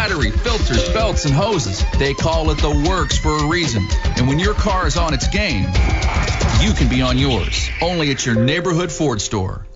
battery, filters, belts, and hoses. They call it the works for a reason. And when your car is on its game, you can be on yours. Only at your neighborhood Ford store.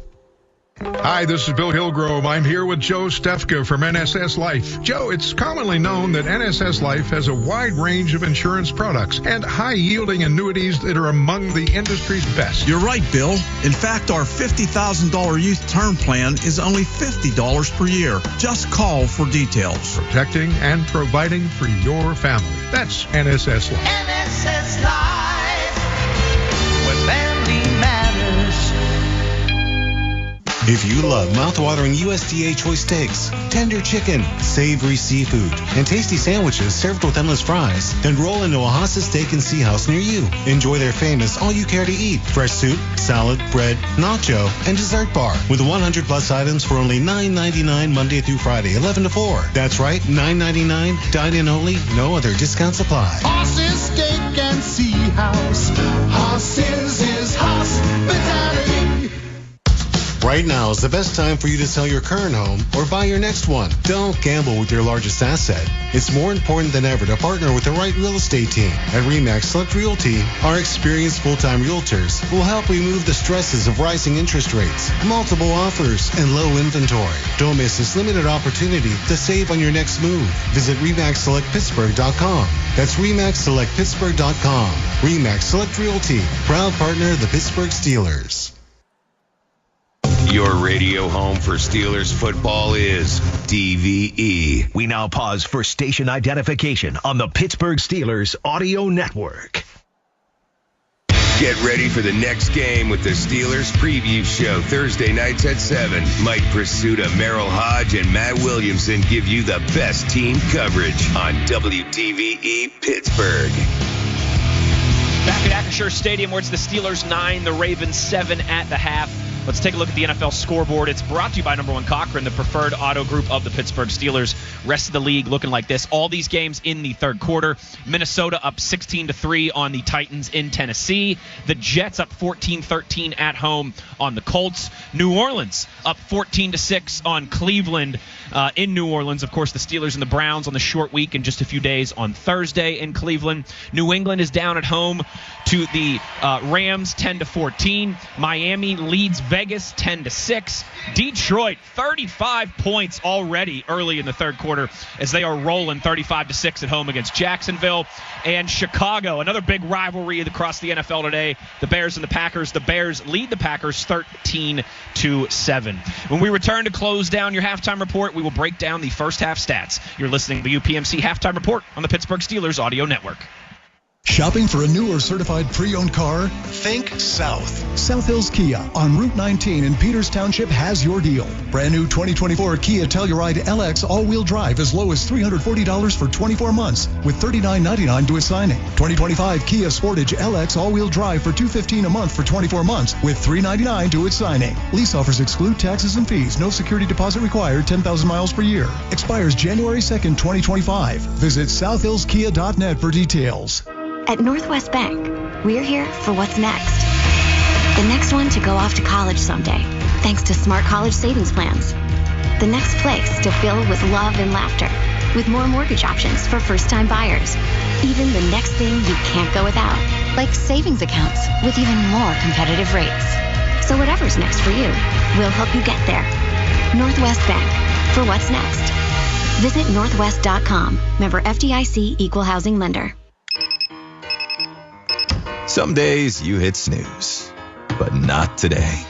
Hi, this is Bill Hillgrove. I'm here with Joe Stefka from NSS Life. Joe, it's commonly known that NSS Life has a wide range of insurance products and high-yielding annuities that are among the industry's best. You're right, Bill. In fact, our $50,000 youth term plan is only $50 per year. Just call for details. Protecting and providing for your family. That's NSS Life. NSS Life, where family matters. If you love mouthwatering USDA choice steaks, tender chicken, savory seafood, and tasty sandwiches served with endless fries, then roll into a Haas's Steak and Sea House near you. Enjoy their famous all-you-care-to-eat fresh soup, salad, bread, nacho, and dessert bar with 100-plus items for only $9.99 Monday through Friday, 11 to 4. That's right, $9.99, dine-in only, no other discounts apply. Haas's Steak and Sea House. Haas's is hospitality. Right now is the best time for you to sell your current home or buy your next one. Don't gamble with your largest asset. It's more important than ever to partner with the right real estate team. At RE/MAX Select Realty, our experienced full-time realtors will help remove the stresses of rising interest rates, multiple offers, and low inventory. Don't miss this limited opportunity to save on your next move. Visit RE/MAXSelectPittsburgh.com. That's RE/MAXSelectPittsburgh.com. RE/MAX Select Realty, proud partner of the Pittsburgh Steelers. Your radio home for Steelers football is DVE. We now pause for station identification on the Pittsburgh Steelers audio network. Get ready for the next game with the Steelers Preview Show Thursday nights at 7. Mike Prisuta, Merrill Hodge, and Matt Williamson give you the best team coverage on WDVE Pittsburgh. Back at Acrisure Stadium, where it's the Steelers 9, the Ravens 7 at the half. Let's take a look at the NFL scoreboard. It's brought to you by Number One Cochran, the preferred auto group of the Pittsburgh Steelers. Rest of the league looking like this. All these games in the third quarter. Minnesota up 16-3 on the Titans in Tennessee. The Jets up 14-13 at home on the Colts. New Orleans up 14-6 on Cleveland in New Orleans. Of course, the Steelers and the Browns on the short week in just a few days on Thursday in Cleveland. New England is down at home to the Rams 10-14. Miami leads Vegas 10-6. Detroit 35 points already early in the third quarter as they are rolling 35-6 at home against Jacksonville. And Chicago, another big rivalry across the NFL today. The Bears and the Packers. The Bears lead the Packers 13-7. When we return to close down your halftime report, we will break down the first half stats. You're listening to the UPMC Halftime Report on the Pittsburgh Steelers audio network. Shopping for a new or certified pre-owned car? Think South. South Hills Kia on Route 19 in Peters Township has your deal. Brand new 2024 Kia Telluride LX all-wheel drive as low as $340 for 24 months with $39.99 due at signing. 2025 Kia Sportage LX all-wheel drive for $215 a month for 24 months with $399 due at signing. Lease offers exclude taxes and fees. No security deposit required. 10,000 miles per year. Expires January 2nd, 2025. Visit southhillskia.net for details. At Northwest Bank, we're here for what's next. The next one to go off to college someday, thanks to smart college savings plans. The next place to fill with love and laughter, with more mortgage options for first-time buyers. Even the next thing you can't go without, like savings accounts with even more competitive rates. So whatever's next for you, we'll help you get there. Northwest Bank, for what's next. Visit northwest.com. Member FDIC, Equal Housing Lender. Some days you hit snooze, but not today.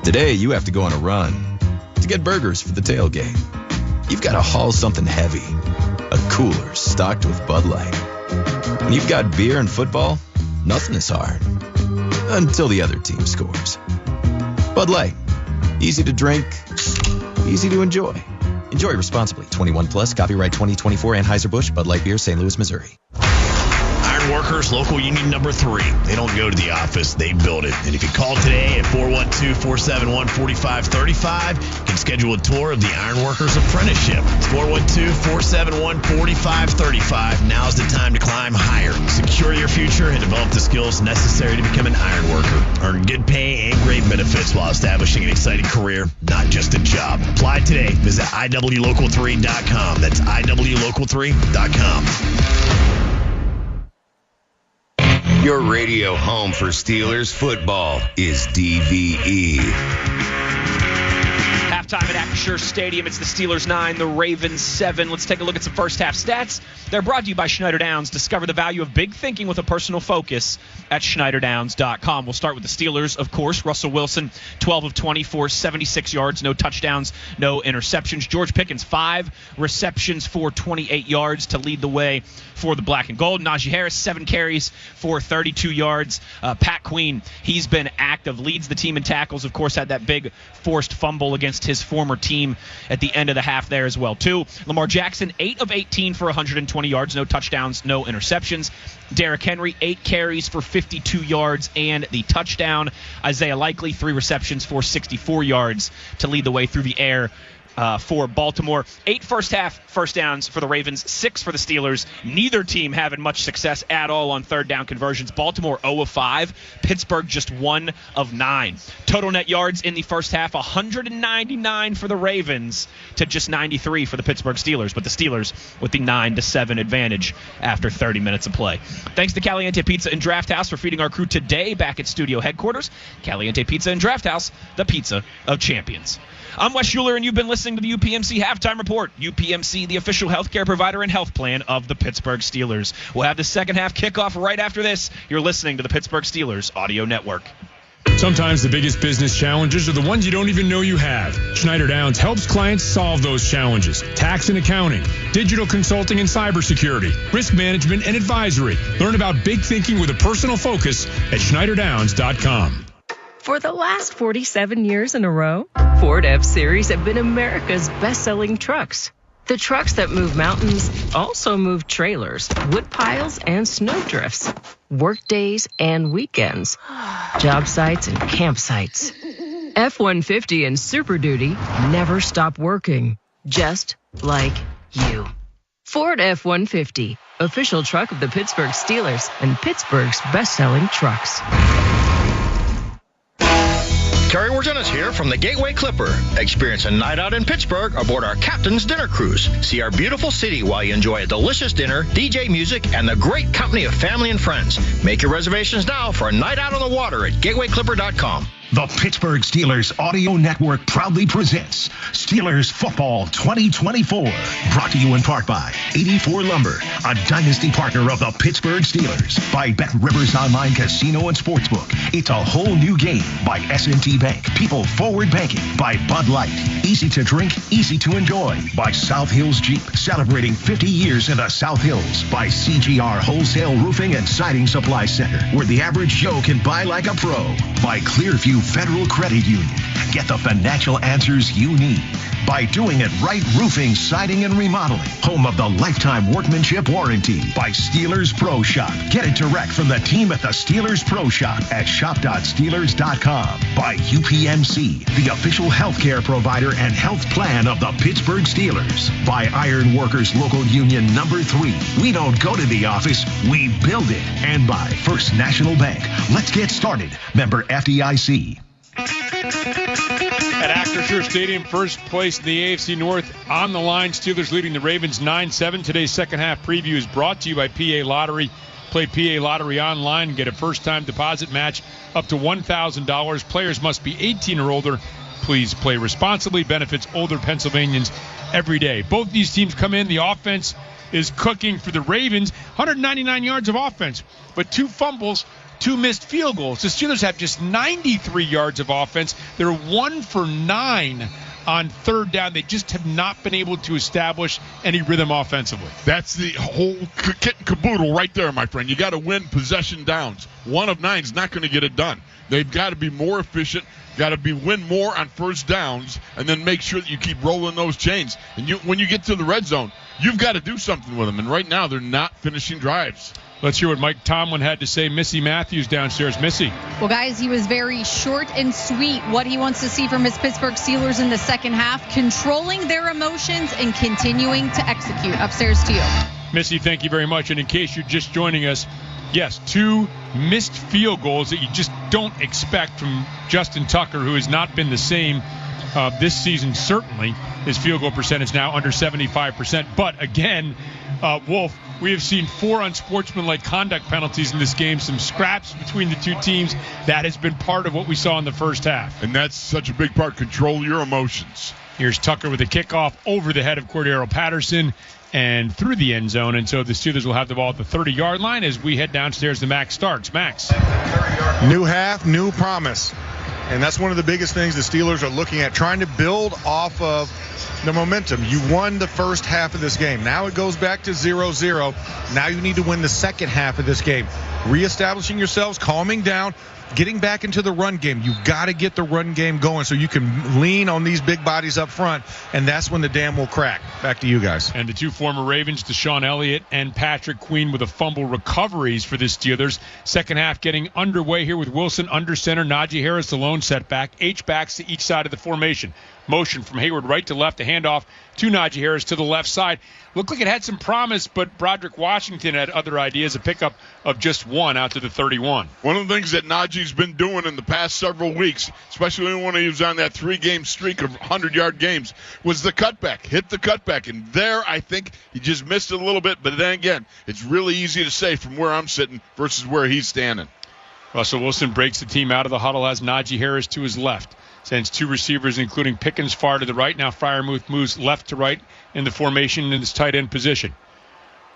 Today you have to go on a run to get burgers for the tailgate. You've got to haul something heavy, a cooler stocked with Bud Light. When you've got beer and football, nothing is hard until the other team scores. Bud Light, easy to drink, easy to enjoy. Enjoy responsibly. 21 plus, copyright 2024 Anheuser-Busch, Bud Light Beer, St. Louis, Missouri. Our Ironworkers, local union number 3. They don't go to the office, they build it. And if you call today at 412-471-4535, you can schedule a tour of the Ironworkers Apprenticeship. It's 412-471-4535. Now's the time to climb higher, secure your future, and develop the skills necessary to become an ironworker. Earn good pay and great benefits while establishing an exciting career, not just a job. Apply today. Visit IWLocal3.com. That's IWLocal3.com. Your radio home for Steelers football is DVE. Halftime at Acrisure Stadium. It's the Steelers 9, the Ravens 7. Let's take a look at some first half stats. They're brought to you by Schneider Downs. Discover the value of big thinking with a personal focus at SchneiderDowns.com. We'll start with the Steelers, of course. Russell Wilson, 12 of 24, 76 yards, no touchdowns, no interceptions. George Pickens, 5 receptions for 28 yards to lead the way for the black and gold. Najee Harris, 7 carries for 32 yards. Pat Queen, he's been active, leads the team in tackles. Of course, had that big forced fumble against his former team at the end of the half there as well, too. Lamar Jackson, 8 of 18 for 120 yards, no touchdowns, no interceptions. Derrick Henry, 8 carries for 52 yards and the touchdown. Isaiah Likely, 3 receptions for 64 yards to lead the way through the air for Baltimore. 8 first half first downs for the Ravens, 6 for the Steelers. Neither team having much success at all on third down conversions. Baltimore 0 of 5. Pittsburgh just 1 of 9. Total net yards in the first half, 199 for the Ravens to just 93 for the Pittsburgh Steelers. But the Steelers with the 9-7 advantage after 30 minutes of play. Thanks to Caliente Pizza and Draft House for feeding our crew today back at studio headquarters. Caliente Pizza and Draft House, the pizza of champions. I'm Wes Schuler, and you've been listening to the UPMC Halftime Report. UPMC, the official healthcare provider and health plan of the Pittsburgh Steelers. We'll have the second half kickoff right after this. You're listening to the Pittsburgh Steelers Audio Network. Sometimes the biggest business challenges are the ones you don't even know you have. Schneider Downs helps clients solve those challenges. Tax and accounting, digital consulting and cybersecurity, risk management and advisory. Learn about big thinking with a personal focus at SchneiderDowns.com. For the last 47 years in a row, Ford F-Series have been America's best-selling trucks. The trucks that move mountains also move trailers, wood piles, and snow drifts, work days and weekends, job sites and campsites. F-150 and Super Duty never stop working, just like you. Ford F-150, official truck of the Pittsburgh Steelers and Pittsburgh's best-selling trucks. Terry Wargenis here from the Gateway Clipper. Experience a night out in Pittsburgh aboard our Captain's Dinner Cruise. See our beautiful city while you enjoy a delicious dinner, DJ music, and the great company of family and friends. Make your reservations now for a night out on the water at GatewayClipper.com. The Pittsburgh Steelers Audio Network proudly presents Steelers Football 2024. Brought to you in part by 84 Lumber, a dynasty partner of the Pittsburgh Steelers. By Bet Rivers Online Casino and Sportsbook. It's a whole new game. By S&T Bank, People Forward Banking. By Bud Light, easy to drink, easy to enjoy. By South Hills Jeep, celebrating 50 years in the South Hills. By CGR Wholesale Roofing and Siding Supply Center, where the average Joe can buy like a pro. By Clearview Federal Credit Union. Get the financial answers you need. By Doing It Right Roofing, Siding, and Remodeling. Home of the Lifetime Workmanship Warranty. By Steelers Pro Shop. Get it direct from the team at the Steelers Pro Shop at shop.steelers.com. By UPMC, the official healthcare provider and health plan of the Pittsburgh Steelers. By Iron Workers Local Union number 3. We don't go to the office, we build it. And by First National Bank. Let's get started. Member FDIC. At Acrisure Stadium, first place in the AFC North on the line. Steelers leading the Ravens 9-7. Today's second half preview is brought to you by PA Lottery. Play PA Lottery online and get a first-time deposit match up to $1,000. Players must be 18 or older. Please play responsibly. Benefits older Pennsylvanians every day. Both these teams come in. The offense is cooking for the Ravens. 199 yards of offense, but 2 fumbles, 2 missed field goals. The Steelers have just 93 yards of offense. They're 1 for 9 on third down. They just have not been able to establish any rhythm offensively. That's the whole kit and caboodle right there, my friend. You got to win possession downs. 1 of 9 is not going to get it done. They've got to be more efficient, got to win more on first downs, and then make sure that you keep rolling those chains. And when you get to the red zone, you've got to do something with them. And right now, they're not finishing drives. Let's hear what Mike Tomlin had to say. Missy Matthews downstairs. Missy. Well, guys, he was very short and sweet. What he wants to see from his Pittsburgh Steelers in the second half, controlling their emotions and continuing to execute. Upstairs to you. Missy, thank you very much. And in case you're just joining us, yes, 2 missed field goals that you just don't expect from Justin Tucker, who has not been the same this season, certainly. His field goal percentage now under 75%. But again, Wolf, we have seen 4 unsportsmanlike conduct penalties in this game, some scraps between the two teams. That has been part of what we saw in the first half. And that's such a big part. Control your emotions. Here's Tucker with a kickoff over the head of Cordero Patterson and through the end zone. And so the Steelers will have the ball at the 30-yard line as we head downstairs to Max Starks. Max. New half, new promise. And that's one of the biggest things the Steelers are looking at, trying to build off of the momentum. You won the first half of this game. Now it goes back to 0-0. Now you need to win the second half of this game. Reestablishing yourselves, calming down, getting back into the run game. You've got to get the run game going so you can lean on these big bodies up front, and that's when the dam will crack. Back to you guys. And the 2 former Ravens, Deshaun Elliott and Patrick Queen, with a fumble recoveries for the Steelers. Second half getting underway here with Wilson under center. Najee Harris, the lone setback. H-backs to each side of the formation. Motion from Hayward right to left. A handoff to Najee Harris to the left side. Looked like it had some promise, but Broderick Washington had other ideas. A pickup of just 1 out to the 31. One of the things that Najee's been doing in the past several weeks, especially when he was on that 3-game streak of 100-yard games, was the cutback. Hit the cutback. And there, I think he just missed it a little bit. But then again, it's really easy to say from where I'm sitting versus where he's standing. Russell Wilson breaks the team out of the huddle, has Najee Harris to his left. Sends 2 receivers, including Pickens, far to the right. Now Freiermuth moves left to right in the formation in his tight end position.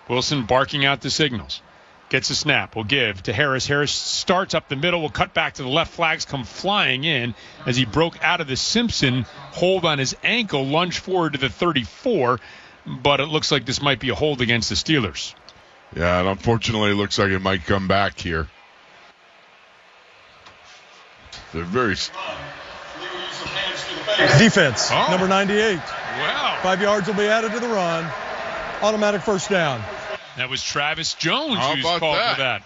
Wilson barking out the signals. Gets a snap. Will give to Harris. Harris starts up the middle. Will cut back to the left. Flags come flying in as he broke out of the Simpson hold on his ankle. Lunge forward to the 34. But it looks like this might be a hold against the Steelers. Yeah, and unfortunately it looks like it might come back here. They're very... Defense, number 98. Wow. 5 yards will be added to the run. Automatic first down. That was Travis Jones How who's about called for that.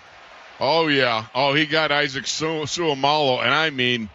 Oh, yeah. Oh, he got Isaac Suamalo. And I mean,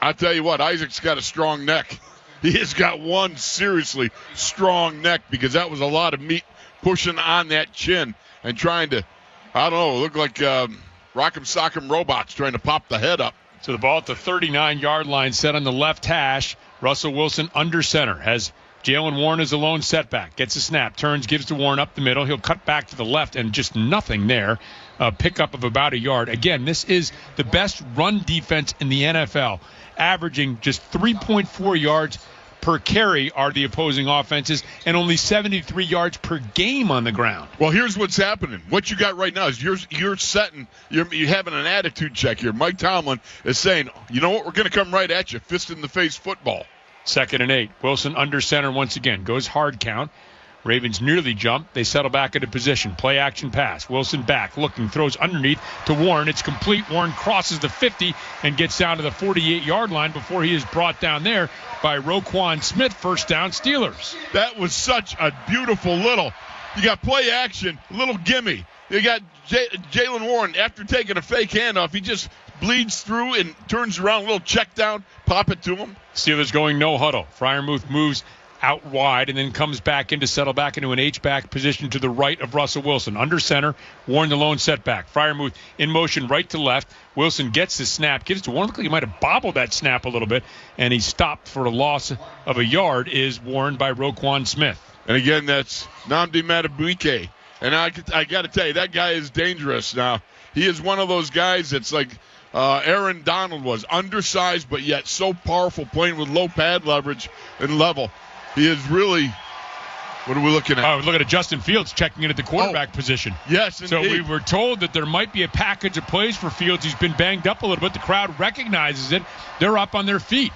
I'll tell you what, Isaac's got a strong neck. He has got one seriously strong neck because that was a lot of meat pushing on that chin and trying to, I don't know, look like Rock'em Sock'em Robots trying to pop the head up. So the ball at the 39-yard line, set on the left hash. Russell Wilson under center. Has Jalen Warren as a lone setback. Gets a snap. Turns, gives to Warren up the middle. He'll cut back to the left and just nothing there. A pickup of about a yard. Again, this is the best run defense in the NFL. Averaging just 3.4 yards per carry are the opposing offenses, and only 73 yards per game on the ground. Well, here's what's happening. What you got right now is you're having an attitude check here. Mike Tomlin is saying, you know what, we're going to come right at you, fist in the face football. 2nd and 8. Wilson under center once again. Goes hard count. Ravens nearly jump. They settle back into position. Play action pass. Wilson back, looking, throws underneath to Warren. It's complete. Warren crosses the 50 and gets down to the 48-yard line before he is brought down there by Roquan Smith. First down, Steelers. That was such a beautiful little. You got play action, little gimme. You got Jalen Warren, after taking a fake handoff, he just bleeds through and turns around, a little check down, pop it to him. Steelers going no huddle. Freiermuth moves out wide and then comes back in to settle back into an H-back position to the right of Russell Wilson. Under center, Warren the lone setback. Freiermuth in motion right to left. Wilson gets the snap, gives to Warren. Looks like he might have bobbled that snap a little bit, and he stopped for a loss of a yard. Is Warren by Roquan Smith. And again, that's Nnamdi Madubuike. And I got to tell you, that guy is dangerous now. He is one of those guys that's like Aaron Donald was, undersized but yet so powerful, playing with low pad leverage and level. He is really, what are we looking at? We're looking at Justin Fields checking in at the quarterback position. Yes, indeed. So we were told that there might be a package of plays for Fields. He's been banged up a little bit. The crowd recognizes it. They're up on their feet.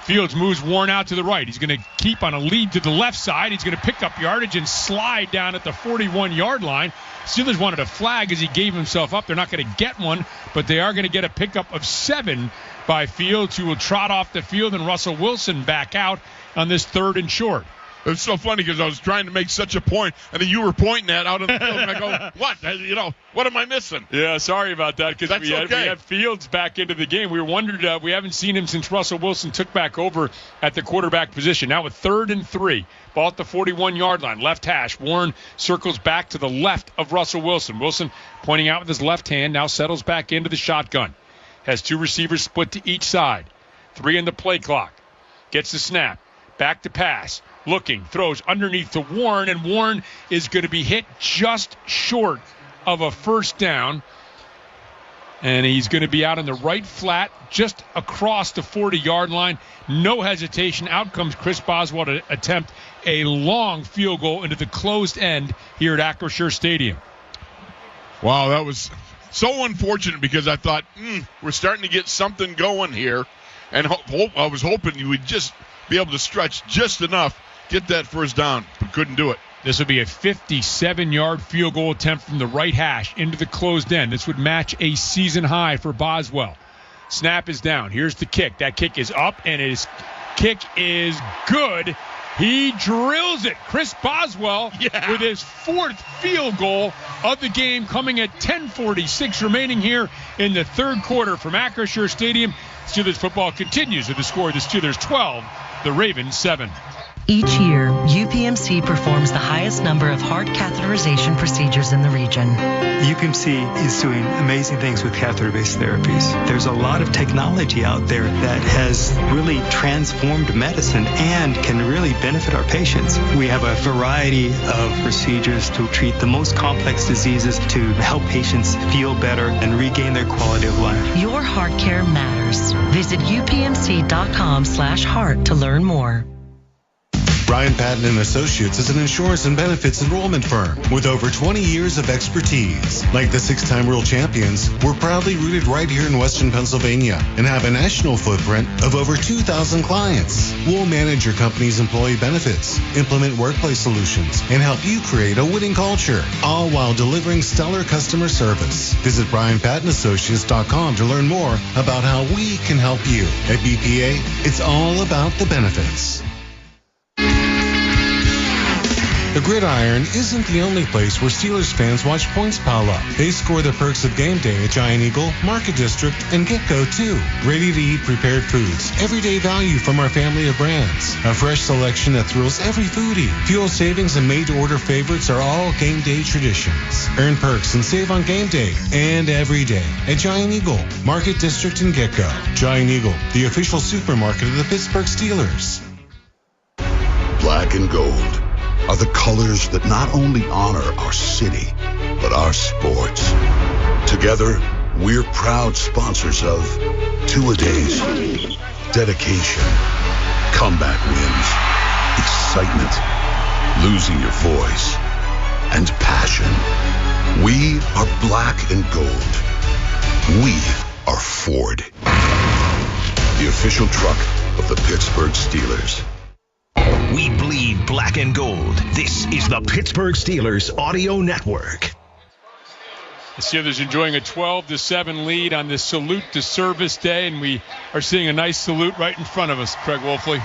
Fields moves Warren out to the right. He's going to keep on a lead to the left side. He's going to pick up yardage and slide down at the 41-yard line. Steelers wanted a flag as he gave himself up. They're not going to get one, but they are going to get a pickup of 7 by Fields, who will trot off the field, and Russell Wilson back out on this 3rd and short. It's so funny because I was trying to make such a point, and then you were pointing at out of the field, and I go, what? What am I missing? Yeah, sorry about that, because we had Fields back into the game. We were wondering, we haven't seen him since Russell Wilson took back over at the quarterback position. Now with 3rd and 3, ball at the 41-yard line, left hash. Warren circles back to the left of Russell Wilson. Wilson pointing out with his left hand, now settles back into the shotgun. Has 2 receivers split to each side. 3 in the play clock. Gets the snap. Back to pass. Looking, throws underneath to Warren, and Warren is going to be hit just short of a first down. And he's going to be out in the right flat, just across the 40-yard line. No hesitation. Out comes Chris Boswell to attempt a long field goal into the closed end here at Acrisure Stadium. Wow, that was so unfortunate because I thought, we're starting to get something going here. And I was hoping you would just be able to stretch just enough, get that first down, but couldn't do it. This would be a 57-yard field goal attempt from the right hash into the closed end. This would match a season high for Boswell. Snap is down. Here's the kick. That kick is up, and his kick is good. He drills it. Chris Boswell with his 4th field goal of the game, coming at 10:46 remaining here in the 3rd quarter from Acrisure Stadium. Steelers football continues with the score of the Steelers 12, the Ravens 7. Each year, UPMC performs the highest number of heart catheterization procedures in the region. UPMC is doing amazing things with catheter-based therapies. There's a lot of technology out there that has really transformed medicine and can really benefit our patients. We have a variety of procedures to treat the most complex diseases, to help patients feel better and regain their quality of life. Your heart care matters. Visit upmc.com/heart to learn more. Brian Patton and Associates is an insurance and benefits enrollment firm with over 20 years of expertise. Like the 6-time world champions, we're proudly rooted right here in Western Pennsylvania and have a national footprint of over 2,000 clients. We'll manage your company's employee benefits, implement workplace solutions, and help you create a winning culture, all while delivering stellar customer service. Visit BrianPattonAssociates.com to learn more about how we can help you. At BPA, it's all about the benefits. The Gridiron isn't the only place where Steelers fans watch points pile up. They score the perks of GameDay at Giant Eagle, Market District, and GetGo too. Ready-to-eat prepared foods, everyday value from our family of brands, a fresh selection that thrills every foodie. Fuel savings and made-to-order favorites are all GameDay traditions. Earn perks and save on GameDay and every day at Giant Eagle, Market District, and GetGo. Giant Eagle, the official supermarket of the Pittsburgh Steelers. Black and gold are the colors that not only honor our city, but our sports. Together, we're proud sponsors of two-a-days, dedication, comeback wins, excitement, losing your voice, and passion. We are black and gold. We are Ford, the official truck of the Pittsburgh Steelers. We bleed black and gold. This is the Pittsburgh Steelers Audio Network. The Steelers enjoying a 12-7 lead on this Salute to Service Day, and we are seeing a nice salute right in front of us, Craig Wolfley.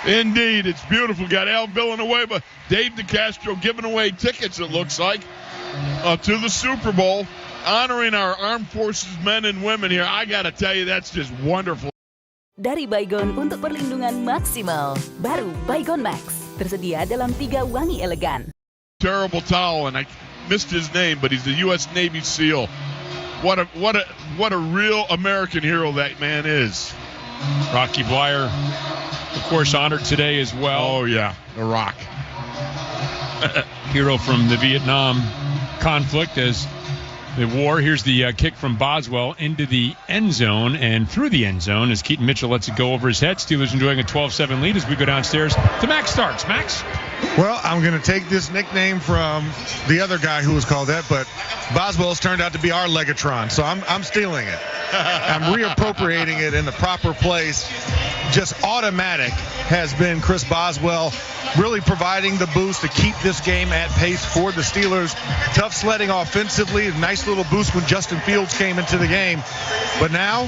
Indeed, it's beautiful. Got Al Villanueva, Dave DeCastro giving away tickets, it looks like, to the Super Bowl, honoring our armed forces men and women here. I got to tell you, that's just wonderful. Dari Baygon untuk perlindungan maksimal. Baru Baygon Max. Tersedia dalam 3 wangi elegan. Terrible towel, and I missed his name, but he's the U.S. Navy SEAL. What a real American hero that man is. Rocky Bleier, of course, honored today as well. Oh, yeah, the Rock. Hero from the Vietnam conflict as the war. Here's the kick from Boswell into the end zone and through the end zone as Keaton Mitchell lets it go over his head. Steelers enjoying a 12-7 lead as we go downstairs to Max Starks. Max? Well, I'm going to take this nickname from the other guy who was called that, but Boswell's turned out to be our Legatron, so I'm stealing it. I'm reappropriating it in the proper place. Just automatic has been Chris Boswell, really providing the boost to keep this game at pace for the Steelers. Tough sledding offensively, a nice little boost when Justin Fields came into the game. But now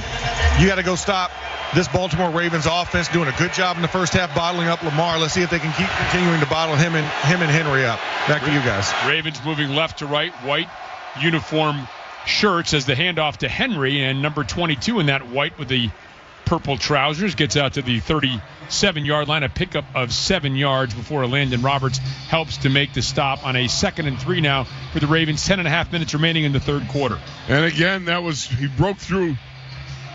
you got to go stop this Baltimore Ravens offense doing a good job in the first half bottling up Lamar. Let's see if they can keep continuing to bottle him and Henry up. Back to you guys. Ravens moving left to right, white uniform shirts as the handoff to Henry, and number 22 in that white with the purple trousers gets out to the 37-yard line, a pickup of 7 yards before Landon Roberts helps to make the stop on a 2nd and 3 now for the Ravens. 10.5 minutes remaining in the third quarter. And again, he broke through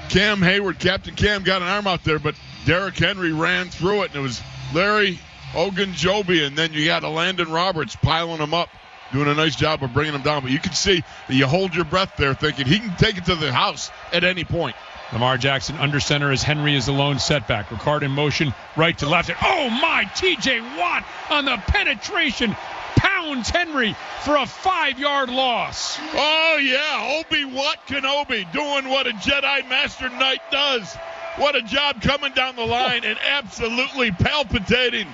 Cam Hayward. Captain Cam got an arm out there, but Derrick Henry ran through it, and it was Larry Ogunjobi, and then you got Landon Roberts piling him up, doing a nice job of bringing him down. But you can see that you hold your breath there thinking he can take it to the house at any point. Lamar Jackson under center as Henry is the lone setback. Ricard in motion, right to left. And oh my, T.J. Watt on the penetration pounds Henry for a 5-yard loss. Oh, yeah, Obi-Wan Kenobi doing what a Jedi Master Knight does. What a job coming down the line and absolutely palpitating.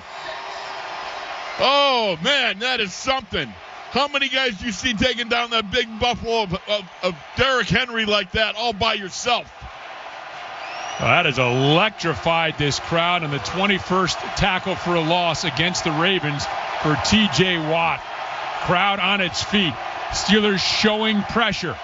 Oh, man, that is something. How many guys do you see taking down that big buffalo of Derrick Henry like that all by yourself? Well, that has electrified this crowd, and the 21st tackle for a loss against the Ravens for T.J. Watt. Crowd on its feet. Steelers showing pressure.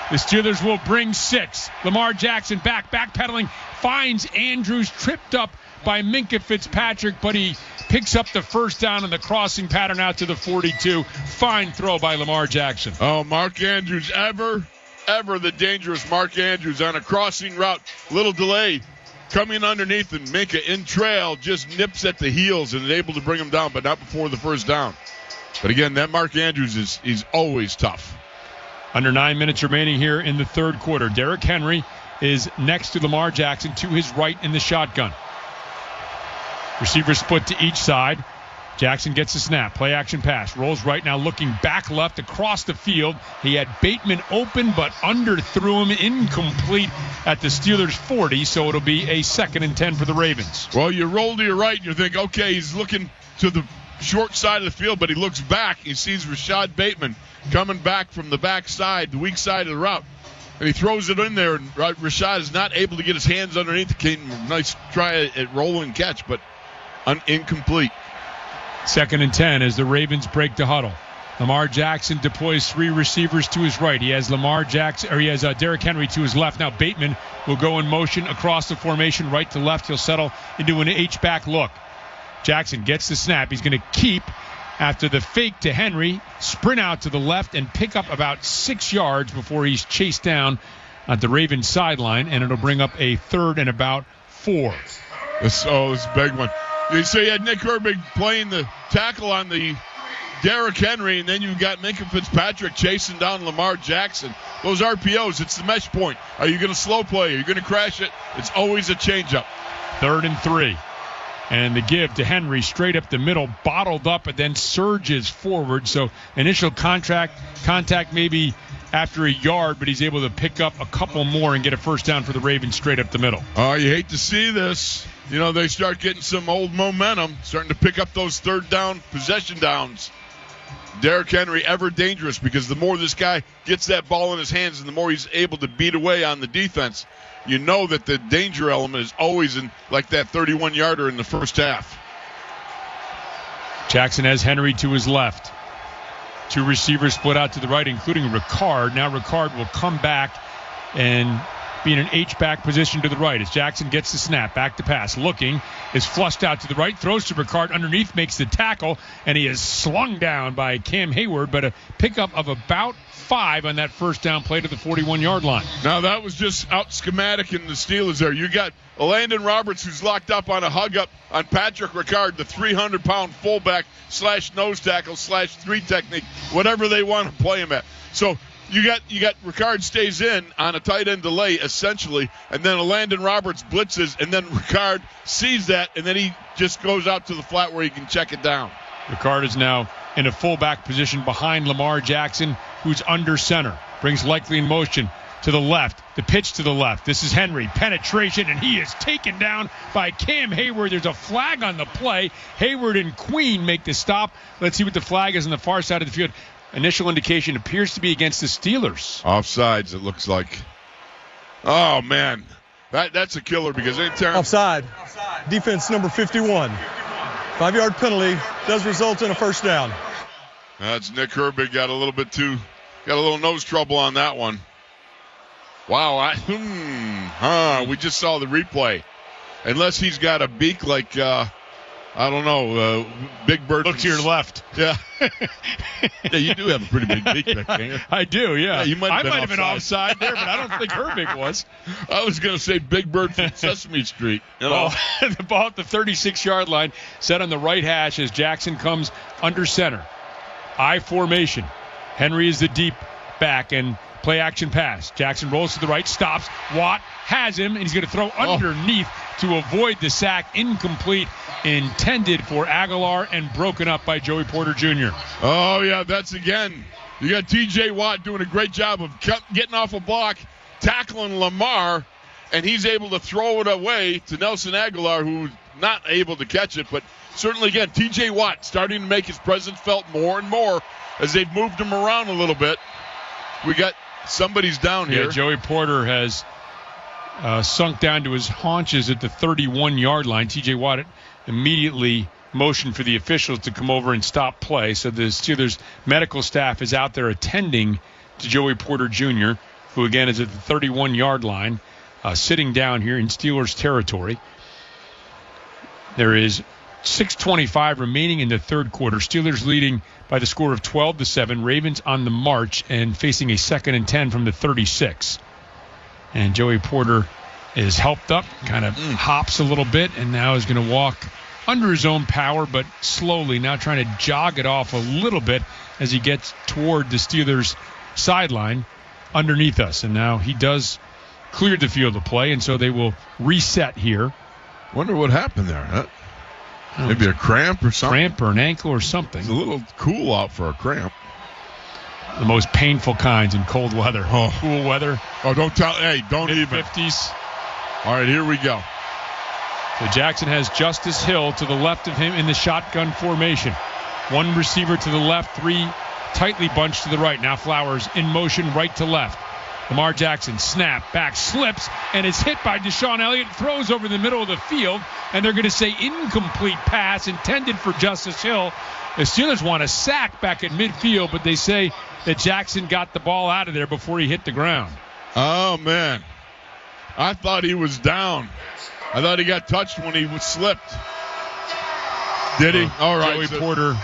The Steelers will bring 6. Lamar Jackson backpedaling, finds Andrews, tripped up by Minkah Fitzpatrick, but he picks up the first down in the crossing pattern out to the 42. Fine throw by Lamar Jackson. Oh, Mark Andrews, ever the dangerous Mark Andrews on a crossing route. Little delay coming underneath, and Minkah in trail just nips at the heels and is able to bring him down, but not before the first down. But again, that Mark Andrews he's always tough. Under 9 minutes remaining here in the third quarter. Derrick Henry is next to Lamar Jackson to his right in the shotgun. Receivers split to each side. Jackson gets the snap. Play action pass. Rolls right now, looking back left across the field. He had Bateman open, but underthrew him, incomplete at the Steelers' 40, so it'll be a 2nd and 10 for the Ravens. Well, you roll to your right, and you think, okay, he's looking to the short side of the field, but he looks back. He sees Rashad Bateman coming back from the back side, the weak side of the route. And he throws it in there, and Rashad is not able to get his hands underneath. Nice try at roll and catch, but incomplete. 2nd and 10 as the Ravens break the huddle. Lamar Jackson deploys 3 receivers to his right. He has Derrick Henry to his left. Now Bateman will go in motion across the formation, right to left. He'll settle into an H-back look. Jackson gets the snap. He's going to keep after the fake to Henry, sprint out to the left, and pick up about 6 yards before he's chased down at the Ravens sideline, and it'll bring up a 3rd and about 4. This is a big one. So you had Nick Herbig playing the tackle on the Derrick Henry, and then you've got Minkah Fitzpatrick chasing down Lamar Jackson. Those RPOs, it's the mesh point. Are you going to slow play? Are you going to crash it? It's always a changeup. 3rd and 3. And the give to Henry straight up the middle, bottled up, and then surges forward. So initial contact maybe after a yard, but he's able to pick up a couple more and get a first down for the Ravens straight up the middle. Oh, you hate to see this. You know, they start getting some old momentum, starting to pick up those 3rd down possession downs. Derrick Henry ever dangerous, because the more this guy gets that ball in his hands and the more he's able to beat away on the defense, you know that the danger element is always in like that 31-yarder in the first half. Jackson has Henry to his left. 2 receivers split out to the right, including Ricard. Now Ricard will come back and be in an H-back position to the right as Jackson gets the snap. Back to pass. Looking, is flushed out to the right, throws to Ricard underneath, makes the tackle, and he is slung down by Cam Hayward, but a pickup of about 5 on that first down play to the 41-yard line. Now that was just out schematic in the Steelers there. You got Landon Roberts, who's locked up on a hug-up on Patrick Ricard, the 300-pound fullback / nose tackle / 3 technique, whatever they want to play him at. So you got Ricard stays in on a tight end delay, essentially, and then Landon Roberts blitzes, and then Ricard sees that, and then he just goes out to the flat where he can check it down. Ricard is now in a fullback position behind Lamar Jackson, who's under center. Brings Likely in motion to the left. The pitch to the left. This is Henry. Penetration, and he is taken down by Cam Hayward. There's a flag on the play. Hayward and Queen make the stop. Let's see what the flag is on the far side of the field. Initial indication appears to be against the Steelers. Offsides, it looks like. Oh, man. That's a killer because anytime. Offside. Defense number 51. 5-yard penalty does result in a first down. That's Nick Herbig got a little nose trouble on that one. Wow, we just saw the replay. Unless he's got a beak like, I don't know, Big Bird. Look to your left. Yeah. Yeah, you do have a pretty big beak back there. I do, yeah. You I might have been offside there, but I don't think Herbig was. I was going to say Big Bird from Sesame Street. You know? The ball at the 36-yard line, set on the right hash as Jackson comes under center. I formation. Henry is the deep back and play action pass. Jackson rolls to the right, stops. Watt has him, and he's going to throw underneath to avoid the sack. Incomplete, intended for Aguilar and broken up by Joey Porter Jr. Oh, yeah, that's again. You got T.J. Watt doing a great job of getting off a block, tackling Lamar, and he's able to throw it away to Nelson Aguilar, who's not able to catch it. But certainly, again, T.J. Watt starting to make his presence felt more and more as they've moved him around a little bit. We got somebody's down here. Yeah, Joey Porter has sunk down to his haunches at the 31-yard line. T.J. Watt immediately motioned for the officials to come over and stop play. So the Steelers medical staff is out there attending to Joey Porter Jr., who again is at the 31-yard line, sitting down here in Steelers territory. There is 6:25 remaining in the third quarter. Steelers leading by the score of 12-7. Ravens on the march and facing a 2nd and 10 from the 36. And Joey Porter is helped up, kind of hops a little bit, and now is going to walk under his own power, but slowly, now trying to jog it off a little bit as he gets toward the Steelers sideline underneath us. And now he does clear the field of play, and so they will reset here. Wonder what happened there, huh? Maybe a cramp or something? Cramp or an ankle or something. It's a little cool out for a cramp. The most painful kinds in cold weather. Oh. Cool weather. Oh, don't tell. Hey, don't even. 50s. All right, here we go. So Jackson has Justice Hill to the left of him in the shotgun formation. One receiver to the left, 3 tightly bunched to the right. Now Flowers in motion right to left. Lamar Jackson, snap, back, slips, and is hit by Deshaun Elliott, throws over the middle of the field, and they're going to say incomplete pass intended for Justice Hill. The Steelers want a sack back at midfield, but they say that Jackson got the ball out of there before he hit the ground. Oh, man. I thought he was down. I thought he got touched when he was slipped. Did he? All right. Joey Porter.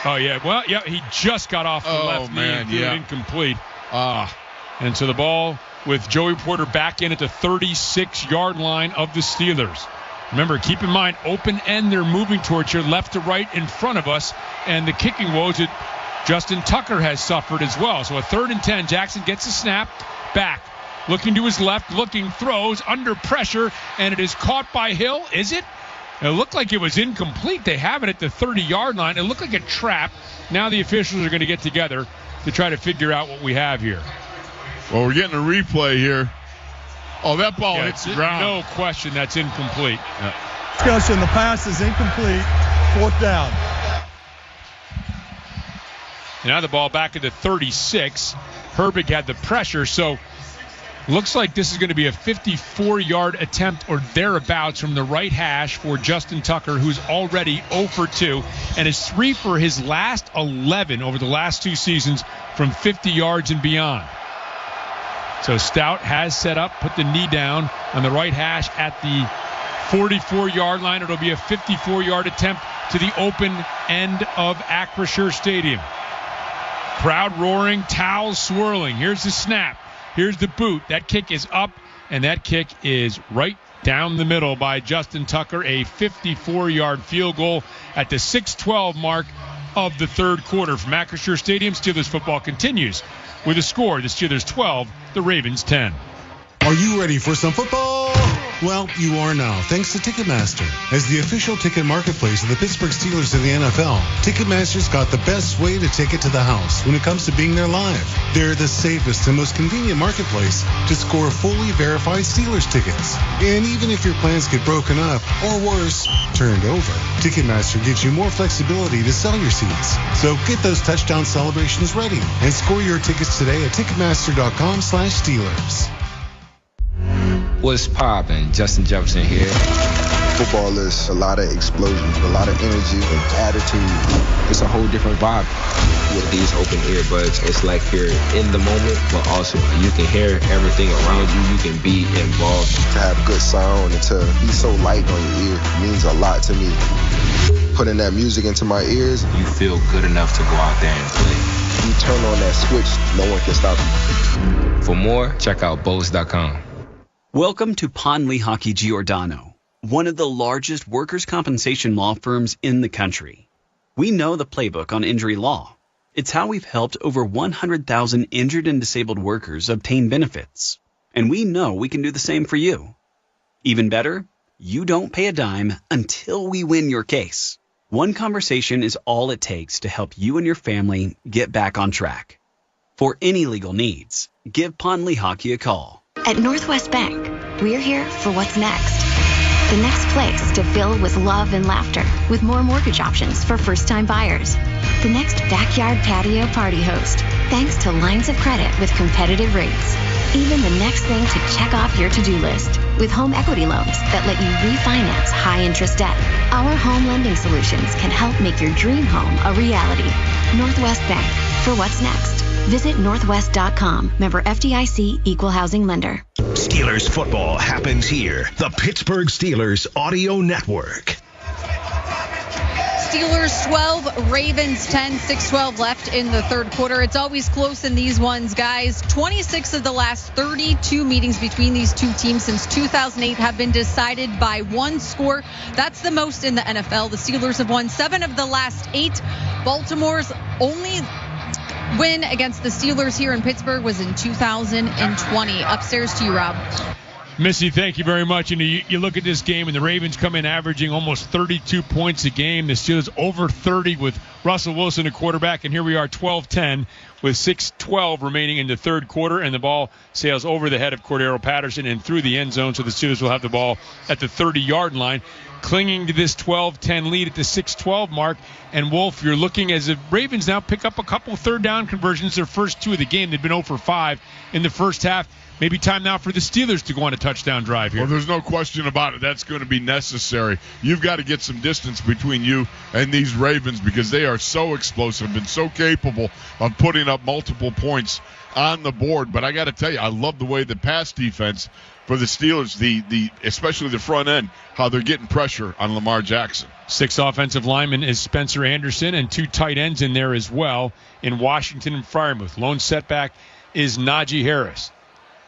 Oh, yeah. Well, yeah, he just got off the left knee and threw it incomplete. And so the ball with Joey Porter back in at the 36-yard line of the Steelers. Remember, keep in mind, open end they're moving towards here, left to right in front of us, and the kicking woes that Justin Tucker has suffered as well. So a 3rd and 10. Jackson gets a snap, back, looking to his left, throws, under pressure, and it is caught by Hill. Is it? It looked like it was incomplete. They have it at the 30-yard line. It looked like a trap. Now the officials are going to get together to try to figure out what we have here. Well, we're getting a replay here. Oh, that ball hits the ground. No question that's incomplete. Discussion, the pass is incomplete. 4th down. And now the ball back at the 36. Herbig had the pressure, so looks like this is going to be a 54-yard attempt or thereabouts from the right hash for Justin Tucker, who's already 0 for 2 and is 3 for his last 11 over the last 2 seasons from 50 yards and beyond. So Stout has set up, put the knee down on the right hash at the 44-yard line. It'll be a 54-yard attempt to the open end of Acrisure Stadium. Crowd roaring, towels swirling. Here's the snap. Here's the boot. That kick is up, and that kick is right down the middle by Justin Tucker. A 54-yard field goal at the 6:12 mark of the third quarter. From Acrisure Stadium, Steelers football continues with a score. The Steelers 12, the Ravens 10. Are you ready for some football? Well, you are now, thanks to Ticketmaster. As the official ticket marketplace of the Pittsburgh Steelers in the NFL, Ticketmaster's got the best way to take it to the house when it comes to being there live. They're the safest and most convenient marketplace to score fully verified Steelers tickets. And even if your plans get broken up, or worse, turned over, Ticketmaster gives you more flexibility to sell your seats. So get those touchdown celebrations ready and score your tickets today at Ticketmaster.com/Steelers. What's poppin'? Justin Jefferson here. Football is a lot of explosions, a lot of energy and attitude. It's a whole different vibe with these open earbuds. It's like you're in the moment, but also you can hear everything around you. You can be involved. To have good sound and to be so light on your ear means a lot to me. Putting that music into my ears, you feel good enough to go out there and play. You turn on that switch, no one can stop you. For more, check out Bose.com. Welcome to Pond Lehocky Giordano, one of the largest workers' compensation law firms in the country. We know the playbook on injury law. It's how we've helped over 100,000 injured and disabled workers obtain benefits. And we know we can do the same for you. Even better, you don't pay a dime until we win your case. One conversation is all it takes to help you and your family get back on track. For any legal needs, give Pond Lehocky a call. At Northwest Bank, we're here for what's next. The next place to fill with love and laughter, with more mortgage options for first-time buyers. The next backyard patio party host, thanks to lines of credit with competitive rates. Even the next thing to check off your to-do list, with home equity loans that let you refinance high-interest debt. Our home lending solutions can help make your dream home a reality. Northwest Bank, for what's next. Visit northwest.com. Member FDIC, Equal Housing Lender. Steelers football happens here. The Pittsburgh Steelers Audio Network. Steelers 12, Ravens 10, 6:12 left in the third quarter. It's always close in these ones, guys. 26 of the last 32 meetings between these two teams since 2008 have been decided by one score. That's the most in the NFL. The Steelers have won 7 of the last 8. Baltimore's only win against the Steelers here in Pittsburgh was in 2020. Upstairs to you, Rob. Missy, thank you very much. You look at this game, and the Ravens come in averaging almost 32 points a game. The Steelers over 30 with Russell Wilson at quarterback, and here we are 12-10 with 6:12 remaining in the third quarter, and the ball sails over the head of Cordero Patterson and through the end zone, so the Steelers will have the ball at the 30-yard line, clinging to this 12-10 lead at the 6:12 mark. And, Wolf, you're looking as the Ravens now pick up a couple third down conversions, their first 2 of the game. They've been 0 for 5 in the first half. Maybe time now for the Steelers to go on a touchdown drive here. Well, there's no question about it. That's going to be necessary. You've got to get some distance between you and these Ravens because they are so explosive and so capable of putting up multiple points on the board. But I got to tell you, I love the way the pass defense for the Steelers, the especially the front end, how they're getting pressure on Lamar Jackson. 6 offensive linemen is Spencer Anderson and 2 tight ends in there as well in Washington and Freiermuth. Lone setback is Najee Harris.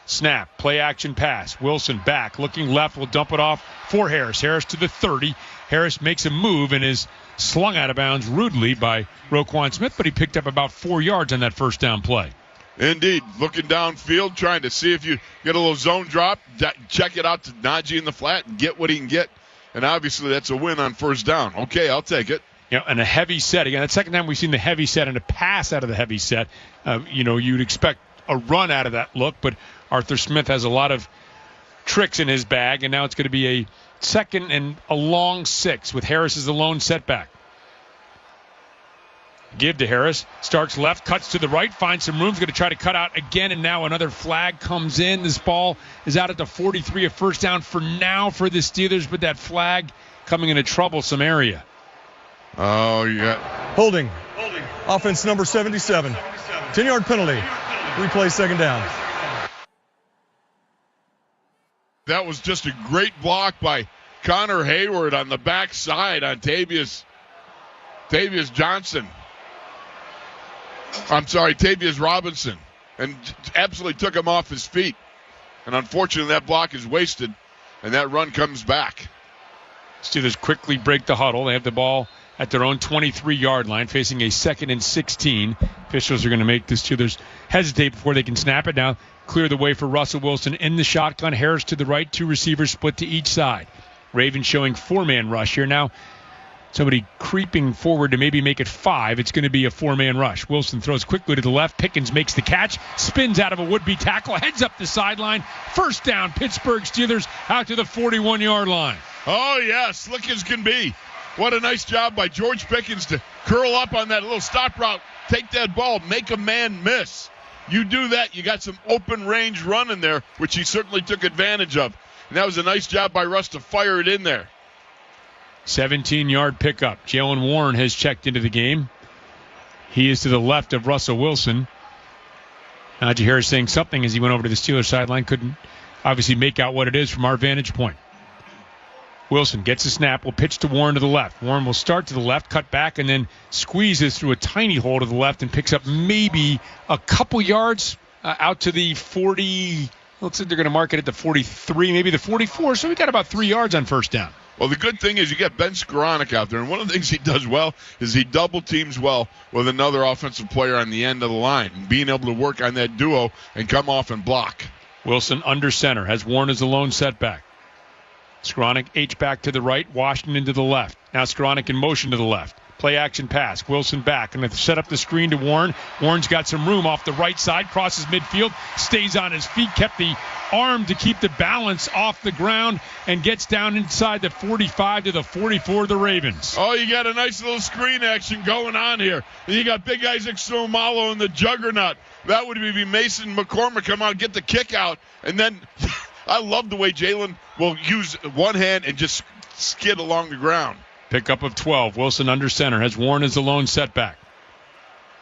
Snap, play action pass. Wilson back, looking left, will dump it off for Harris. Harris to the 30. Harris makes a move and is slung out of bounds rudely by Roquan Smith, but he picked up about 4 yards on that first down play. Indeed. Looking downfield, trying to see if you get a little zone drop, check it out to Najee in the flat and get what he can get. And obviously that's a win on first down. Okay, I'll take it. And a heavy set. Again, that's the second time we've seen the heavy set and a pass out of the heavy set. You'd expect a run out of that look, but Arthur Smith has a lot of tricks in his bag, and now it's going to be a second and a long 6 with Harris as the lone setback. Give to Harris, starts left, cuts to the right, finds some room, going to try to cut out again, and now another flag comes in. This ball is out at the 43, a first down for now for the Steelers, but that flag coming in a troublesome area. Oh, yeah. Holding. Offense number 77. 10-yard penalty. Replay second down. That was just a great block by Connor Hayward on the backside on Tavius Robinson, and absolutely took him off his feet. And unfortunately, that block is wasted, and that run comes back. Steelers quickly break the huddle. They have the ball at their own 23-yard line, facing a 2nd and 16. Officials are going to make the Steelers hesitate before they can snap it. Now clear the way for Russell Wilson in the shotgun. Harris to the right, 2 receivers split to each side. Ravens showing 4-man rush here. Now somebody creeping forward to maybe make it 5. It's going to be a 4-man rush. Wilson throws quickly to the left. Pickens makes the catch, spins out of a would-be tackle, heads up the sideline. First down, Pittsburgh Steelers out to the 41-yard line. Oh, yeah, slick as can be. What a nice job by George Pickens to curl up on that little stop route, take that ball, make a man miss. You do that, you got some open range run in there, which he certainly took advantage of. And that was a nice job by Russ to fire it in there. 17-yard pickup. Jalen Warren has checked into the game. He is to the left of Russell Wilson. Najee Harris saying something as he went over to the Steelers sideline. Couldn't obviously make out what it is from our vantage point. Wilson gets a snap, will pitch to Warren to the left. Warren will start to the left, cut back, and then squeezes through a tiny hole to the left and picks up maybe a couple yards out to the 40. Looks like they're going to mark it at the 43, maybe the 44. So we got about 3 yards on first down. Well, the good thing is you got Ben Skoranek out there, and one of the things he does well is he double teams well with another offensive player on the end of the line, and being able to work on that duo and come off and block. Wilson under center, has Warren as the lone setback. Skoranek H-back to the right, Washington to the left. Now Skoranek in motion to the left. Play action pass. Wilson back. And they set up the screen to Warren. Warren's got some room off the right side. Crosses midfield. Stays on his feet. Kept the arm to keep the balance off the ground. And gets down inside the 45 to the 44 of the Ravens. Oh, you got a nice little screen action going on here. And you got big Isaac Seumalo and the juggernaut. That would be Mason McCormick come out, get the kick out. And then I love the way Jalen will use one hand and just skid along the ground. Pickup of 12. Wilson under center. Has Warren as the lone setback.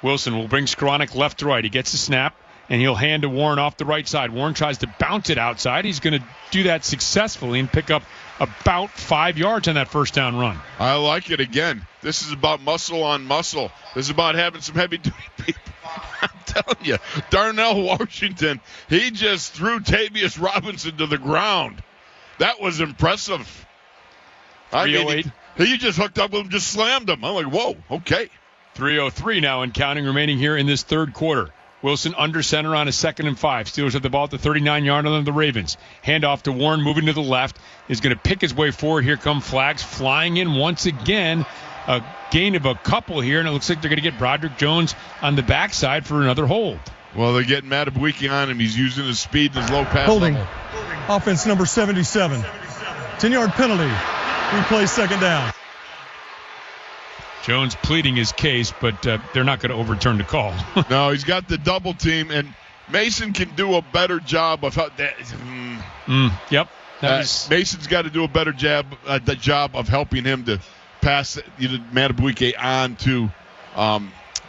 Wilson will bring Skoranek left to right. He gets the snap, and he'll hand to Warren off the right side. Warren tries to bounce it outside. He's going to do that successfully and pick up about 5 yards on that first down run. I like it again. This is about muscle on muscle. This is about having some heavy-duty people. I'm telling you, Darnell Washington, he just threw Tavius Robinson to the ground. That was impressive. I mean, he just hooked up with him, just slammed him. I'm like, whoa, okay. 3:03 now and counting remaining here in this third quarter. Wilson under center on a 2nd and 5. Steelers have the ball at the 39-yard line of the Ravens. Handoff to Warren, moving to the left. Is going to pick his way forward. Here come flags flying in once again. A gain of a couple here, and it looks like they're going to get Broderick Jones on the backside for another hold. Well, they're getting 𝐷𝐕𝐄 on him. He's using his speed and his low pass Holding. level. Offense number 77. 10-yard penalty. Replay second down. Jones pleading his case, but they're not going to overturn the call. No, he's got the double team, and Mason can do a better job of how that. Yep. Mason's got to do a better job of helping him to pass 𝐷𝐕𝐄 on to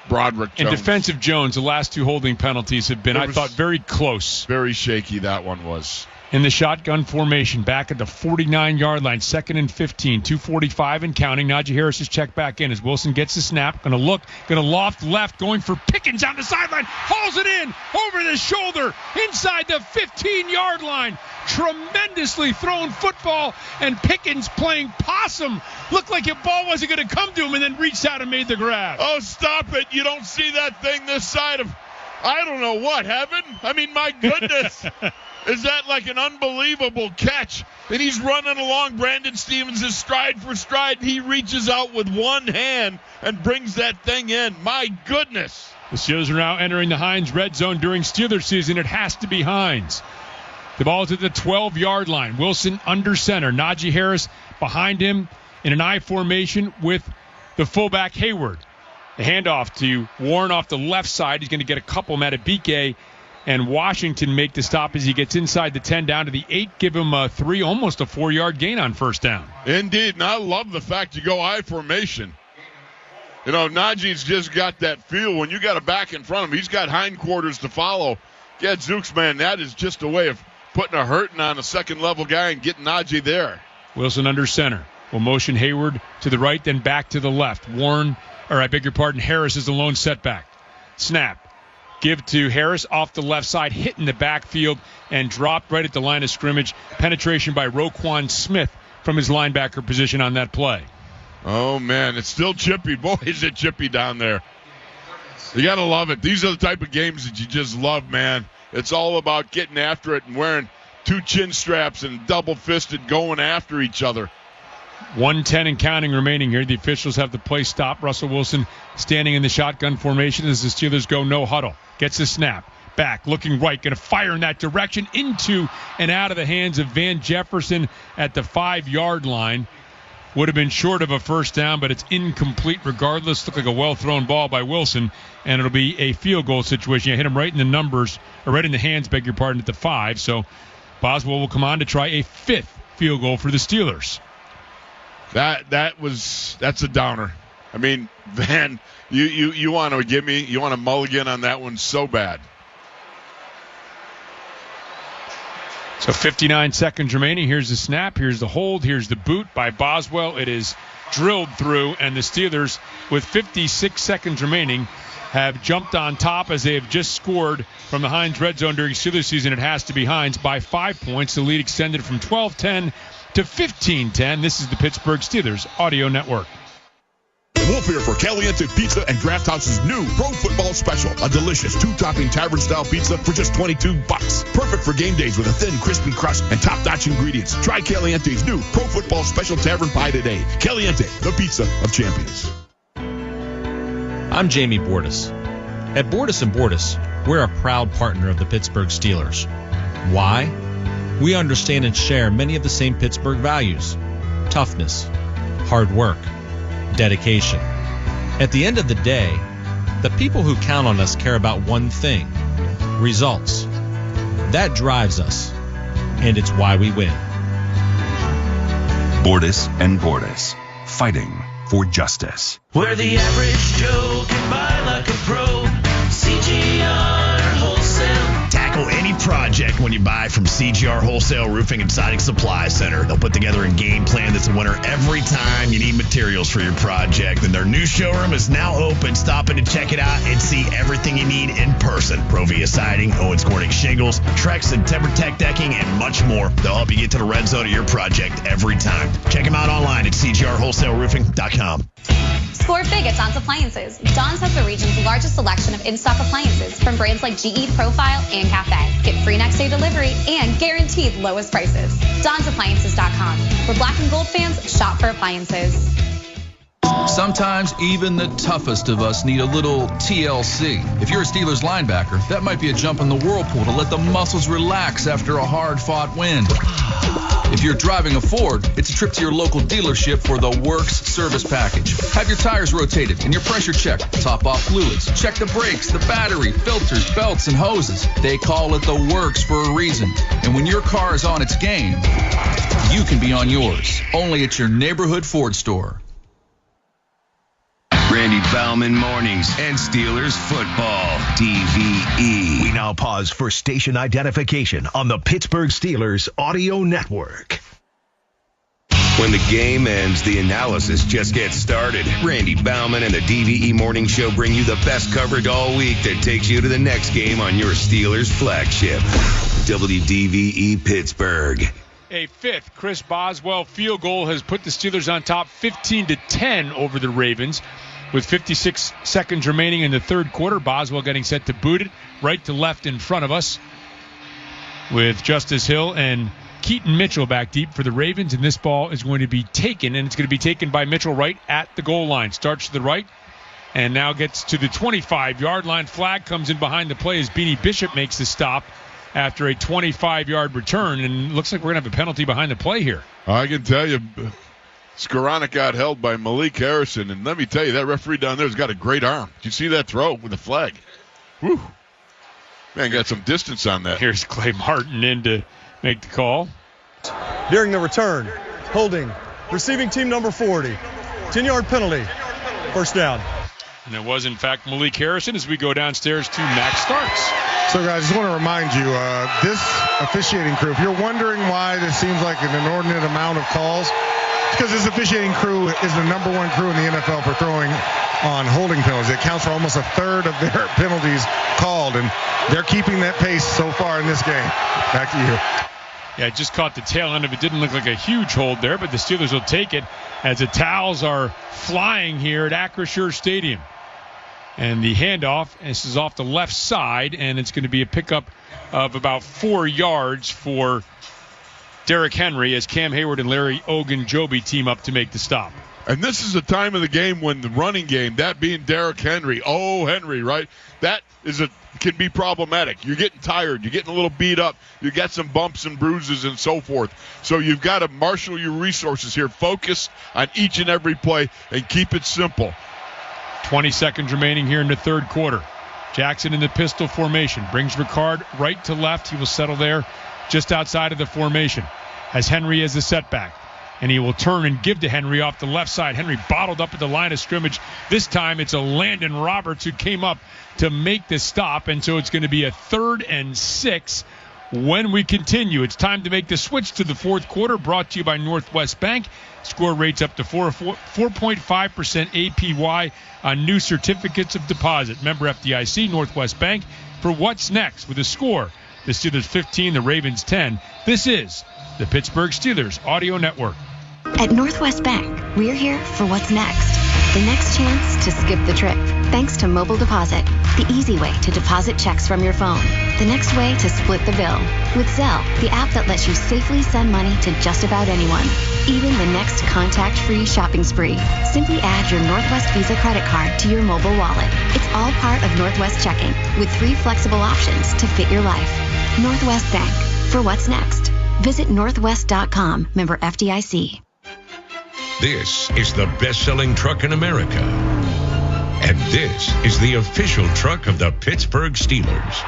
Broderick Jones. And defensive Jones, the last 2 holding penalties have been, I thought, very close. Very shaky, that one was. In the shotgun formation, back at the 49-yard line, 2nd and 15, 2:45 and counting. Najee Harris is checked back in as Wilson gets the snap. Going to loft left, going for Pickens on the sideline. Hauls it in, over the shoulder, inside the 15-yard line. Tremendously thrown football, and Pickens playing possum. Looked like a ball wasn't going to come to him, and then reached out and made the grab. Oh, stop it. You don't see that thing this side of, I don't know what, heaven? I mean, my goodness. Is that like an unbelievable catch? And he's running along. Brandon Stevens is stride for stride, and he reaches out with one hand and brings that thing in. My goodness. The Steelers are now entering the Heinz red zone during Steelers season. It has to be Heinz. The ball is at the 12-yard line. Wilson under center. Najee Harris behind him in an I formation with the fullback Hayward. The handoff to Warren off the left side. He's going to get a couple. 𝐷𝐕𝐄 and Washington make the stop as he gets inside the 10 down to the 8. Give him a 3, almost a 4-yard gain on first down. Indeed, and I love the fact you go I formation. You know, Najee's just got that feel. When you got a back in front of him, he's got hindquarters to follow. Yeah, Zooks, man, that is just a way of putting a hurting on a second-level guy and getting Najee there. Wilson under center. Will motion Hayward to the right, then back to the left. Harris is the lone setback. Snap. Give to Harris off the left side, hitting the backfield and dropped right at the line of scrimmage. Penetration by Roquan Smith from his linebacker position on that play. Oh, man, it's still chippy. Boy, is it chippy down there. You got to love it. These are the type of games that you just love, man. It's all about getting after it and wearing 2 chin straps and double-fisted going after each other. 1:10 and counting remaining here. The officials have the play stop. Russell Wilson standing in the shotgun formation as the Steelers go no huddle. Gets the snap. Back, looking right, going to fire in that direction into and out of the hands of Van Jefferson at the 5-yard line. Would have been short of a first down, but it's incomplete regardless. Looked like a well-thrown ball by Wilson, and it'll be a field goal situation. You hit him right in the numbers, or right in the hands, at the 5. So Boswell will come on to try a 5th field goal for the Steelers. That's a downer. I mean, Van, you want to mulligan on that one so bad. So 59 seconds remaining. Here's the snap. Here's the hold. Here's the boot by Boswell. It is drilled through, and the Steelers, with 56 seconds remaining, have jumped on top as they have just scored from the Heinz red zone during Steelers season. It has to be Heinz by 5 points. The lead extended from 12-10 to 15-10. This is the Pittsburgh Steelers Audio Network. Wolf here for Caliente Pizza and Draft House's new Pro Football Special. A delicious 2-topping tavern-style pizza for just $22. Perfect for game days with a thin, crispy crust and top-notch ingredients. Try Caliente's new Pro Football Special Tavern Pie today. Caliente, the pizza of champions. I'm Jamie Bordas. At Bordas & Bordas, we're a proud partner of the Pittsburgh Steelers. Why? We understand and share many of the same Pittsburgh values: toughness, hard work, dedication. At the end of the day, the people who count on us care about one thing: results. That drives us, and it's why we win. Bordas and Bordas, fighting for justice. Where the average Joe can buy like a pro. CGR Wholesale. Tackle any project when you buy from CGR Wholesale Roofing and Siding Supply Center. They'll put together a game plan that's a winner every time you need materials for your project. And their new showroom is now open. Stop in to check it out and see everything you need in person. Provia Siding, Owens Corning Shingles, Trex and TimberTech Decking, and much more. They'll help you get to the red zone of your project every time. Check them out online at cgrwholesaleroofing.com. Score big at Don's Appliances. Don's has the region's largest selection of in-stock appliances from brands like GE, Profile, and Cafe. Get free next-day delivery and guaranteed lowest prices. Don'sAppliances.com. Where black and gold fans shop for appliances. Sometimes even the toughest of us need a little TLC. If you're a Steelers linebacker, that might be a jump in the whirlpool to let the muscles relax after a hard-fought win. If you're driving a Ford, it's a trip to your local dealership for the Works service package. Have your tires rotated and your pressure checked. Top off fluids. Check the brakes, the battery, filters, belts, and hoses. They call it the Works for a reason. And when your car is on its game, you can be on yours. Only at your neighborhood Ford store. Randy Baumann Mornings and Steelers Football, DVE. We now pause for station identification on the Pittsburgh Steelers Audio Network. When the game ends, the analysis just gets started. Randy Baumann and the DVE Morning Show bring you the best coverage all week that takes you to the next game on your Steelers flagship. WDVE Pittsburgh. A 5th Chris Boswell field goal has put the Steelers on top 15-10 over the Ravens. With 56 seconds remaining in the third quarter, Boswell getting set to boot it right to left in front of us, with Justice Hill and Keaton Mitchell back deep for the Ravens. And this ball is going to be taken, and it's going to be taken by Mitchell right at the goal line. Starts to the right and now gets to the 25-yard line. Flag comes in behind the play as Beanie Bishop makes the stop after a 25-yard return. And it looks like we're going to have a penalty behind the play here. I can tell you, Skoranek got held by Malik Harrison, and let me tell you, that referee down there has got a great arm. Did you see that throw with the flag? Whew. Man, got some distance on that. Here's Clay Martin in to make the call. During the return, holding, receiving team number 40. 10-yard penalty, first down. And it was, in fact, Malik Harrison as we go downstairs to Max Starks. So, guys, I just want to remind you, this officiating crew, if you're wondering why this seems like an inordinate amount of calls, because this officiating crew is the number one crew in the NFL for throwing on holding penalties. It counts for almost a third of their penalties called, and they're keeping that pace so far in this game. Back to you. Yeah, it just caught the tail end of it. Didn't look like a huge hold there, but the Steelers will take it as the towels are flying here at Acrisure Stadium. And the handoff, this is off the left side, and it's going to be a pickup of about 4 yards for Derrick Henry as Cam Hayward and Larry Ogunjobi team up to make the stop. And this is the time of the game when the running game, that being Derrick Henry, Henry, right? That can be problematic. You're getting tired. You're getting a little beat up. You got some bumps and bruises and so forth. So you've got to marshal your resources here. Focus on each and every play and keep it simple. 20 seconds remaining here in the third quarter. Jackson in the pistol formation. Brings Ricard right to left. He will settle there just outside of the formation, as Henry has a setback. And he will turn and give to Henry off the left side. Henry bottled up at the line of scrimmage. This time it's a Landon Roberts who came up to make the stop. And so it's going to be a 3rd and 6 when we continue. It's time to make the switch to the fourth quarter, brought to you by Northwest Bank. Score rates up to 4.5% APY on new certificates of deposit. Member FDIC, Northwest Bank. For what's next with a score, the Steelers 15, the Ravens 10. This is the Pittsburgh Steelers Audio Network. At Northwest Bank, we're here for what's next. The next chance to skip the trip. Thanks to Mobile Deposit, the easy way to deposit checks from your phone. The next way to split the bill. With Zelle, the app that lets you safely send money to just about anyone. Even the next contact-free shopping spree. Simply add your Northwest Visa credit card to your mobile wallet. It's all part of Northwest Checking, with 3 flexible options to fit your life. Northwest Bank, for what's next. Visit northwest.com, member FDIC. This is the best-selling truck in America. And this is the official truck of the Pittsburgh Steelers.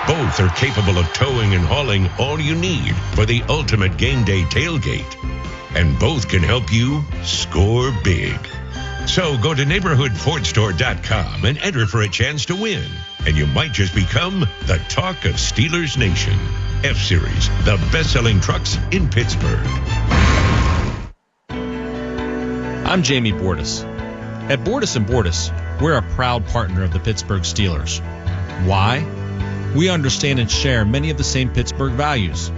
Both are capable of towing and hauling all you need for the ultimate game day tailgate. And both can help you score big. So go to neighborhoodfordstore.com and enter for a chance to win. And you might just become the talk of Steelers Nation. F-Series, the best-selling trucks in Pittsburgh. I'm Jamie Bordas. At Bordas & Bordas, we're a proud partner of the Pittsburgh Steelers. Why? We understand and share many of the same Pittsburgh values: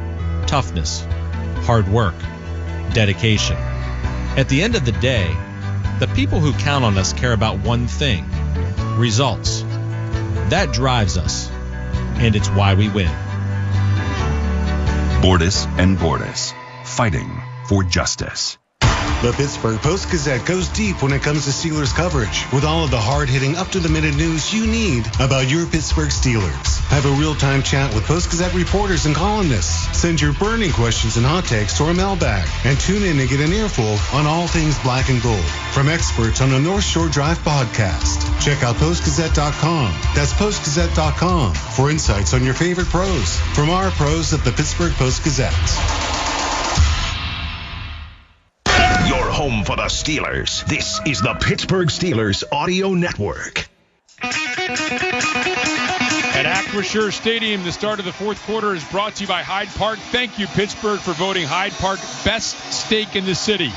toughness, hard work, dedication. At the end of the day, the people who count on us care about one thing: results. That drives us, and it's why we win. Bordas & Bordas, fighting for justice. The Pittsburgh Post-Gazette goes deep when it comes to Steelers coverage, with all of the hard-hitting, up-to-the-minute news you need about your Pittsburgh Steelers. Have a real-time chat with Post-Gazette reporters and columnists. Send your burning questions and hot takes to our mailbag, and tune in to get an earful on all things black and gold from experts on the North Shore Drive podcast. Check out postgazette.com. That's postgazette.com for insights on your favorite pros from our pros at the Pittsburgh Post-Gazette. Home for the Steelers. This is the Pittsburgh Steelers Audio Network. At Acrisure Stadium, the start of the fourth quarter is brought to you by Hyde Park. Thank you, Pittsburgh, for voting Hyde Park best steak in the city.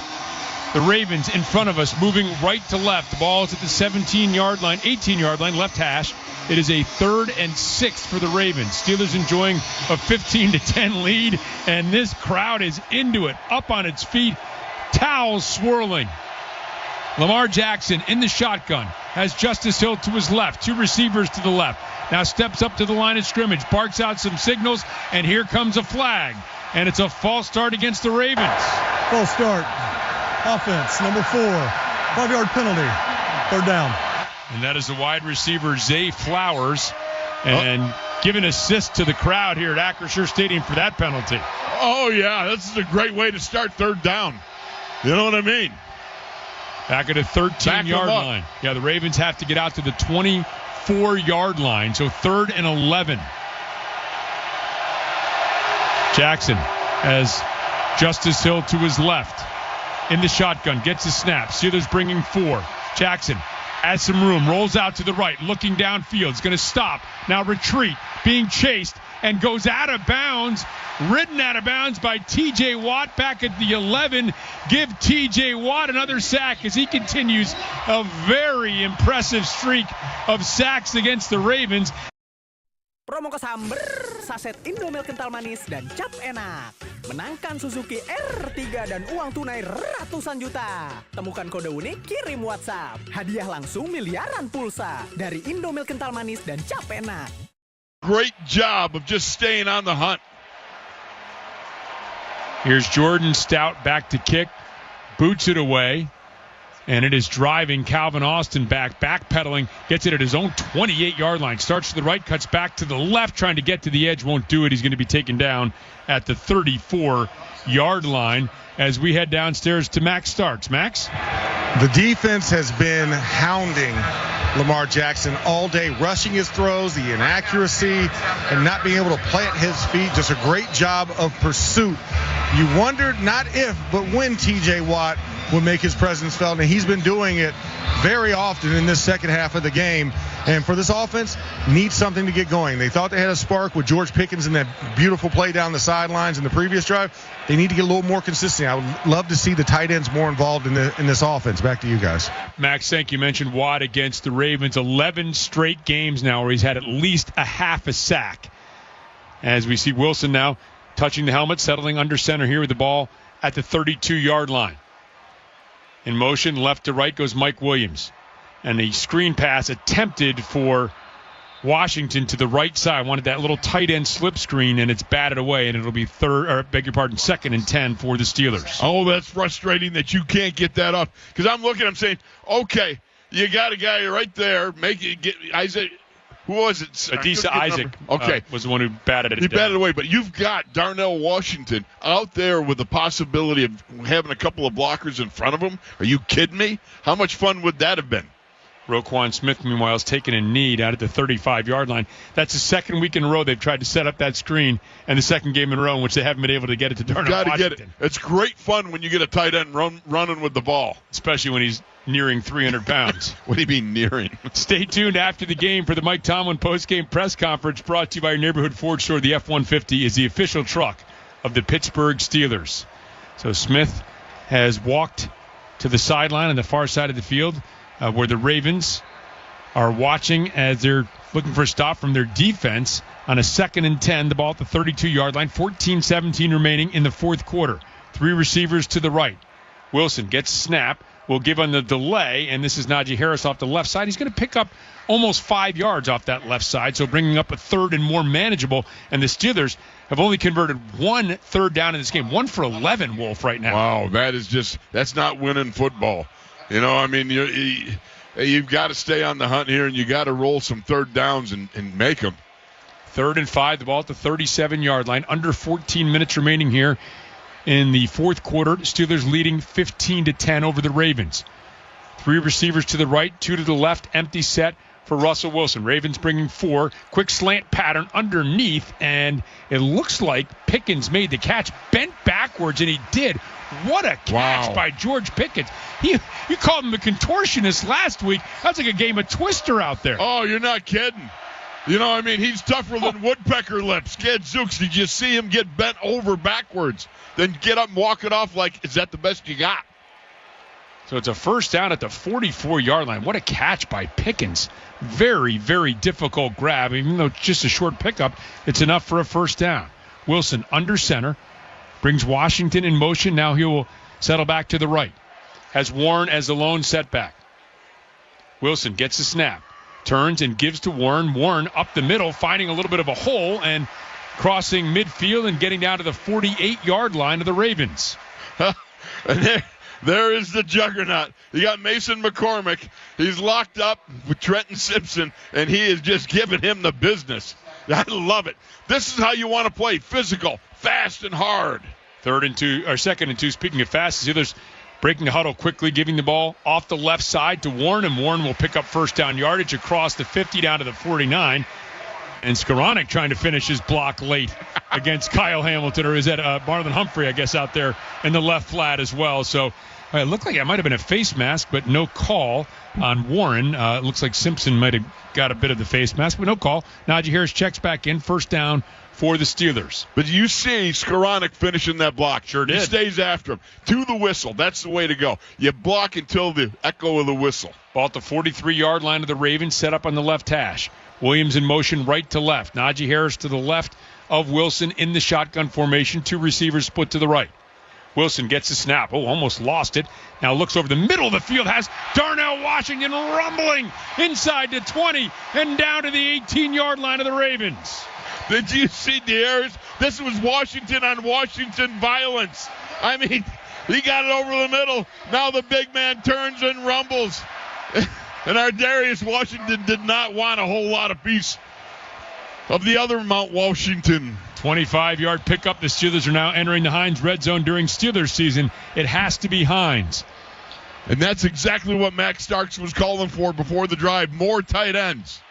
The Ravens in front of us, moving right to left. The ball is at the 17-yard line, 18-yard line, left hash. It is a 3rd and 6 for the Ravens. Steelers enjoying a 15-10 lead, and this crowd is into it, up on its feet. Towels swirling. Lamar Jackson in the shotgun. Has Justice Hill to his left. 2 receivers to the left. Now steps up to the line of scrimmage. Barks out some signals. And here comes a flag. And it's a false start against the Ravens. False start. Offense, number 4. 5-yard penalty. 3rd down. And that is the wide receiver, Zay Flowers. And giving assist to the crowd here at Acrisure Stadium for that penalty. Oh, yeah. This is a great way to start 3rd down. You know what I mean? Back at a 13-yard line. Yeah, the Ravens have to get out to the 24-yard line, so 3rd and 11. Jackson has Justice Hill to his left. In the shotgun, gets a snap. Steelers bringing 4. Jackson has some room, rolls out to the right, looking downfield. It's going to stop. Now retreat, being chased, and goes out of bounds. Ridden out of bounds by T.J. Watt back at the 11. Give T.J. Watt another sack as he continues a very impressive streak of sacks against the Ravens. Promo kesamber, saset Indomilk kental manis dan cap enak. Menangkan Suzuki R3 dan uang tunai ratusan juta. Temukan kode unik, kirim WhatsApp. Hadiah langsung miliaran pulsa dari Indomilk kental manis dan cap enak. Great job of just staying on the hunt. Here's Jordan Stout back to kick, boots it away, and it is driving Calvin Austin backpedaling, gets it at his own 28-yard line. Starts to the right, cuts back to the left, trying to get to the edge, won't do it. He's going to be taken down at the 34-yard line as we head downstairs to Max Starks. Max? The defense has been hounding Lamar Jackson all day, rushing his throws, the inaccuracy, and not being able to plant his feet. Just a great job of pursuit. You wondered not if, but when TJ Watt would make his presence felt, and he's been doing it very often in this second half of the game. And for this offense, needs something to get going. They thought they had a spark with George Pickens in that beautiful play down the sidelines in the previous drive. They need to get a little more consistent. I would love to see the tight ends more involved in this offense. Back to you guys. Max, thank you. Mentioned Watt against the Ravens. 11 straight games now where he's had at least a half a sack. As we see Wilson now touching the helmet, settling under center here with the ball at the 32-yard line. In motion, left to right goes Mike Williams. And a screen pass attempted for Washington to the right side. Wanted that little tight end slip screen, and it's batted away, and it'll be second and 10 for the Steelers. Oh, that's frustrating that you can't get that off. Because I'm saying, okay, you got a guy right there. Get Isaac. Who was it? Adisa Isaac was the one who batted it. He batted away, but you've got Darnell Washington out there with the possibility of having a couple of blockers in front of him. Are you kidding me? How much fun would that have been? Roquan Smith, meanwhile, is taking a knee out at the 35-yard line. That's the second week in a row they've tried to set up that screen, and the second game in a row in which they haven't been able to get it to Darnell Washington. Get it. It's great fun when you get a tight end running with the ball. Especially when he's nearing 300 pounds. What do you mean nearing? Stay tuned after the game for the Mike Tomlin postgame press conference brought to you by your neighborhood Ford store. The F-150 is the official truck of the Pittsburgh Steelers. So Smith has walked to the sideline on the far side of the field where the Ravens are watching as they're looking for a stop from their defense on a 2nd and 10. The ball at the 32-yard line. 14-17 remaining in the fourth quarter. 3 receivers to the right. Wilson gets snap. Will give on the delay, and this is Najee Harris off the left side. He's going to pick up almost 5 yards off that left side, so bringing up a third and more manageable. And the Steelers have only converted 1 third down in this game. 1 for 11, Wolf, right now. Wow, that's not winning football. You know, I mean, you've got to stay on the hunt here, and you got to roll some third downs and make them. 3rd and 5, the ball at the 37-yard line. Under 14 minutes remaining here in the fourth quarter. Steelers leading 15-10 over the Ravens. 3 receivers to the right, 2 to the left. Empty set for Russell Wilson. Ravens bringing 4. Quick slant pattern underneath, and it looks like Pickens made the catch. Bent backwards, and he did. What a catch by George Pickens. You called him a contortionist last week. That's like a game of Twister out there. Oh, you're not kidding. You know, I mean, he's tougher than woodpecker lips. Gadzooks, did you see him get bent over backwards? Then get up and walk it off like, is that the best you got? So it's a first down at the 44-yard line. What a catch by Pickens. Very, very difficult grab. Even though it's just a short pickup, it's enough for a first down. Wilson under center. Brings Washington in motion. Now he will settle back to the right. Has Warren as the lone setback. Wilson gets the snap. Turns and gives to Warren. Warren up the middle, finding a little bit of a hole and crossing midfield and getting down to the 48-yard line of the Ravens. And there is the juggernaut. You got Mason McCormick. He's locked up with Trenton Simpson, and he is just giving him the business. I love it. This is how you want to play. Physical, fast, and hard. 2nd and 2. Speaking of fast, the Steelers breaking the huddle quickly, giving the ball off the left side to Warren, and Warren will pick up first down yardage across the 50 down to the 49. And Skowronek trying to finish his block late against Kyle Hamilton, or is that Marlon Humphrey, I guess, out there in the left flat as well. So it looked like it might have been a face mask, but no call on Warren. It looks like Simpson might have got a bit of the face mask, but no call. Najee Harris checks back in, first down for the Steelers. But you see Skowronek finishing that block. Sure did. He stays after him. To the whistle. That's the way to go. You block until the echo of the whistle. Ball at the 43-yard line of the Ravens, set up on the left hash. Williams in motion right to left. Najee Harris to the left of Wilson in the shotgun formation. 2 receivers split to the right. Wilson gets the snap. Oh, almost lost it. Now looks over the middle of the field. Has Darnell Washington rumbling inside the 20 and down to the 18-yard line of the Ravens. Did you see De'Aaron? This was Washington on Washington violence. I mean, he got it over the middle. Now the big man turns and rumbles. And our Darius Washington did not want a whole lot of piece of the other Mount Washington. 25-yard pickup. The Steelers are now entering the Heinz red zone during Steelers season. It has to be Heinz. And that's exactly what Max Starks was calling for before the drive. More tight ends.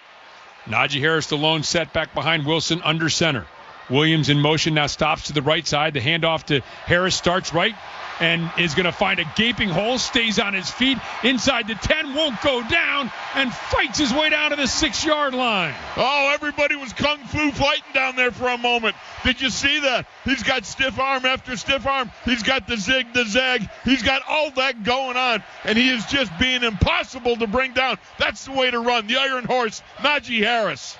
Najee Harris, the lone setback behind Wilson under center. Williams in motion now stops to the right side. The handoff to Harris starts right and is going to find a gaping hole. Stays on his feet inside the 10. Won't go down and fights his way down to the 6-yard line. Oh, everybody was kung fu fighting down there for a moment. Did you see that? He's got stiff arm after stiff arm. He's got the zig, the zag. He's got all that going on, and he is just being impossible to bring down. That's the way to run. The Iron Horse, Najee Harris.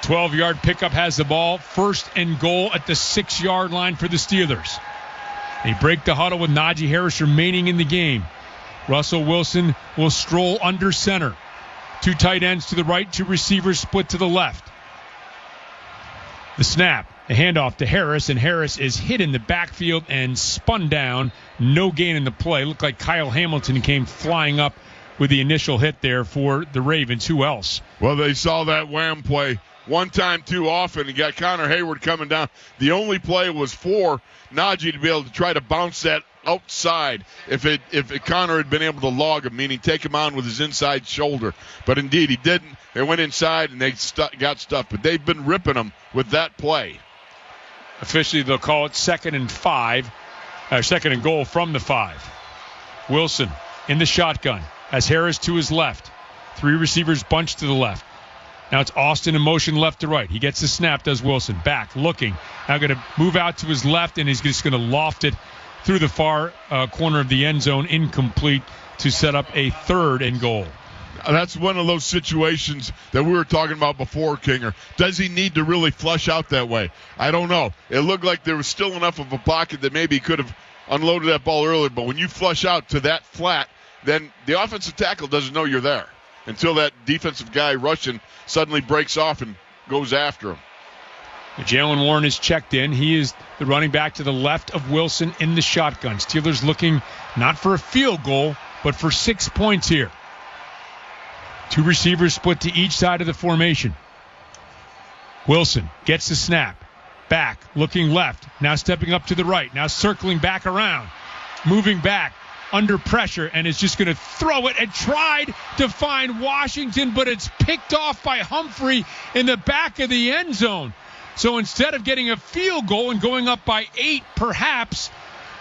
12-yard pickup has the ball. 1st and goal at the 6-yard line for the Steelers. They break the huddle with Najee Harris remaining in the game. Russell Wilson will stroll under center. 2 tight ends to the right, 2 receivers split to the left. The snap, the handoff to Harris, and Harris is hit in the backfield and spun down. No gain in the play. Looked like Kyle Hamilton came flying up with the initial hit there for the Ravens. Who else? Well, they saw that wham play one time too often. He got Connor Hayward coming down. The only play was for Najee to be able to try to bounce that outside if Connor had been able to log him, meaning take him on with his inside shoulder. But indeed, he didn't. They went inside and they got stuffed. But they've been ripping him with that play. Officially, they'll call it 2nd and 5, 2nd and goal from the 5. Wilson in the shotgun has Harris to his left. 3 receivers bunched to the left. Now it's Austin in motion left to right. He gets the snap, does Wilson. Back, looking. Now going to move out to his left, and he's just going to loft it through the far corner of the end zone, incomplete, to set up a 3rd and goal. That's one of those situations that we were talking about before, Kinger. Does he need to really flush out that way? I don't know. It looked like there was still enough of a pocket that maybe he could have unloaded that ball earlier, but when you flush out to that flat, then the offensive tackle doesn't know you're there until that defensive guy rushing suddenly breaks off and goes after him. Jalen Warren is checked in. He is the running back to the left of Wilson in the shotgun. Steelers looking not for a field goal, but for 6 points here. 2 receivers split to each side of the formation. Wilson gets the snap. Back, looking left. Now stepping up to the right. Now circling back around. Moving back. Under pressure, and is just going to throw it and tried to find Washington, but it's picked off by Humphrey in the back of the end zone. So instead of getting a field goal and going up by 8, perhaps,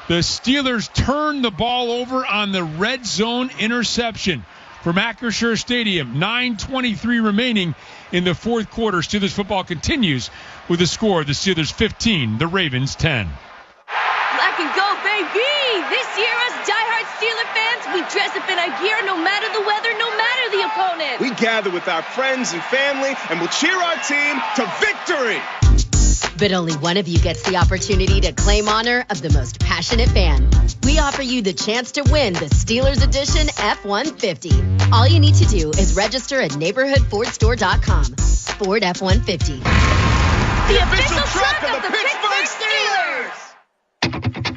the Steelers turn the ball over on the red zone interception from Acrisure Stadium. 9:23 remaining in the 4th quarter. Steelers football continues with a score. The Steelers 15, the Ravens 10. Black and gold, baby! This year, us diehard Steeler fans, we dress up in our gear no matter the weather, no matter the opponent. We gather with our friends and family, and we'll cheer our team to victory. But only one of you gets the opportunity to claim honor of the most passionate fan. We offer you the chance to win the Steelers Edition F-150. All you need to do is register at neighborhoodfordstore.com. Ford F-150. The official truck of the Pittsburgh Steelers!